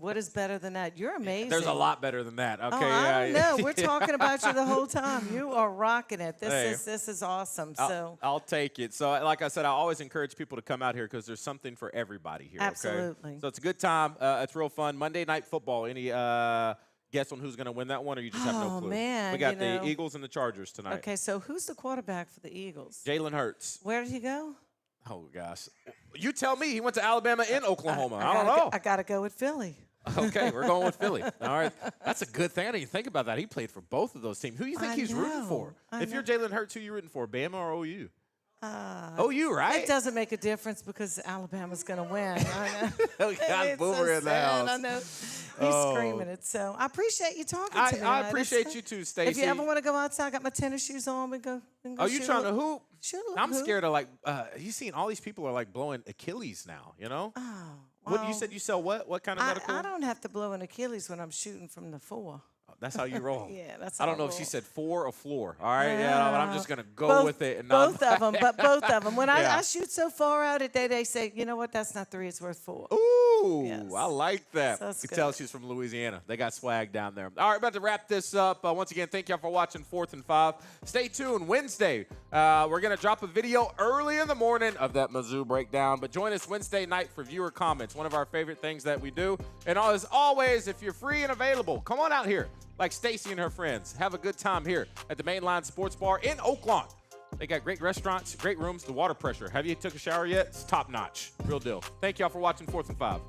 S17: What is better than that? You're amazing.
S5: There's a lot better than that, okay?
S17: Oh, I don't know. We're talking about you the whole time. You are rocking it. This is awesome. So
S5: I'll take it. So, like I said, I always encourage people to come out here because there's something for everybody here.
S17: Absolutely.
S5: Okay? So it's a good time. It's real fun. Monday Night Football. Any guess on who's going to win that one, or you just have no clue?
S17: Man,
S5: we got the Eagles and the Chargers tonight.
S17: Okay, so who's the quarterback for the Eagles?
S5: Jalen Hurts.
S17: Where did he go?
S5: Oh gosh, you tell me. He went to Alabama and Oklahoma. I don't know.
S17: I got to go with Philly.
S5: Okay, we're going with Philly. All right, that's a good thing. I didn't even think about that. He played for both of those teams. Who do you think he's rooting for? If you're Jalen Hurts, who you rooting for, Bama or OU? OU, right?
S17: It doesn't make a difference because Alabama's going to win. I know.
S5: We got
S17: It's
S5: Boomer
S17: so
S5: in the
S17: sad.
S5: house.
S17: I know. He's screaming it. So I appreciate you talking to me.
S5: I
S17: tonight.
S5: appreciate
S17: That's-
S5: you too, Stacey.
S17: If you ever want to go outside, I got my tennis shoes on. We go
S5: Oh, you
S17: shoot
S5: trying
S17: a-
S5: to hoop?
S17: shoot a
S5: I'm
S17: hoop.
S5: scared of you seen all these people are like blowing Achilles now, you know?
S17: Oh,
S5: What you
S17: well,
S5: said you sell what? What kind of medical?
S17: I don't have to blow an Achilles when I'm shooting from the 4.
S5: That's how you roll.
S17: Yeah, that's
S5: I don't
S17: how
S5: know
S17: I
S5: if she
S17: roll.
S5: said 4 or floor. All right, yeah, but I'm just gonna go
S17: Both-
S5: with it. And
S17: both
S5: not,
S17: of them, but both of them. When
S5: Yeah.
S17: I shoot so far out at they say, you know what? That's not 3. It's worth 4.
S5: Ooh,
S17: Yes.
S5: I like that.
S17: So that's
S5: you can tell
S17: good.
S5: she's from Louisiana. They got swag down there. All right, about to wrap this up. Once again, thank y'all for watching 4th and 5. Stay tuned. Wednesday, we're going to drop a video early in the morning of that Mizzou breakdown. But join us Wednesday night for viewer comments, one of our favorite things that we do. And as always, if you're free and available, come on out here like Stacey and her friends. Have a good time here at the Mainline Sports Bar in Oaklawn. They got great restaurants, great rooms, the water pressure. Have you took a shower yet? It's top notch. Real deal. Thank y'all for watching 4th and 5.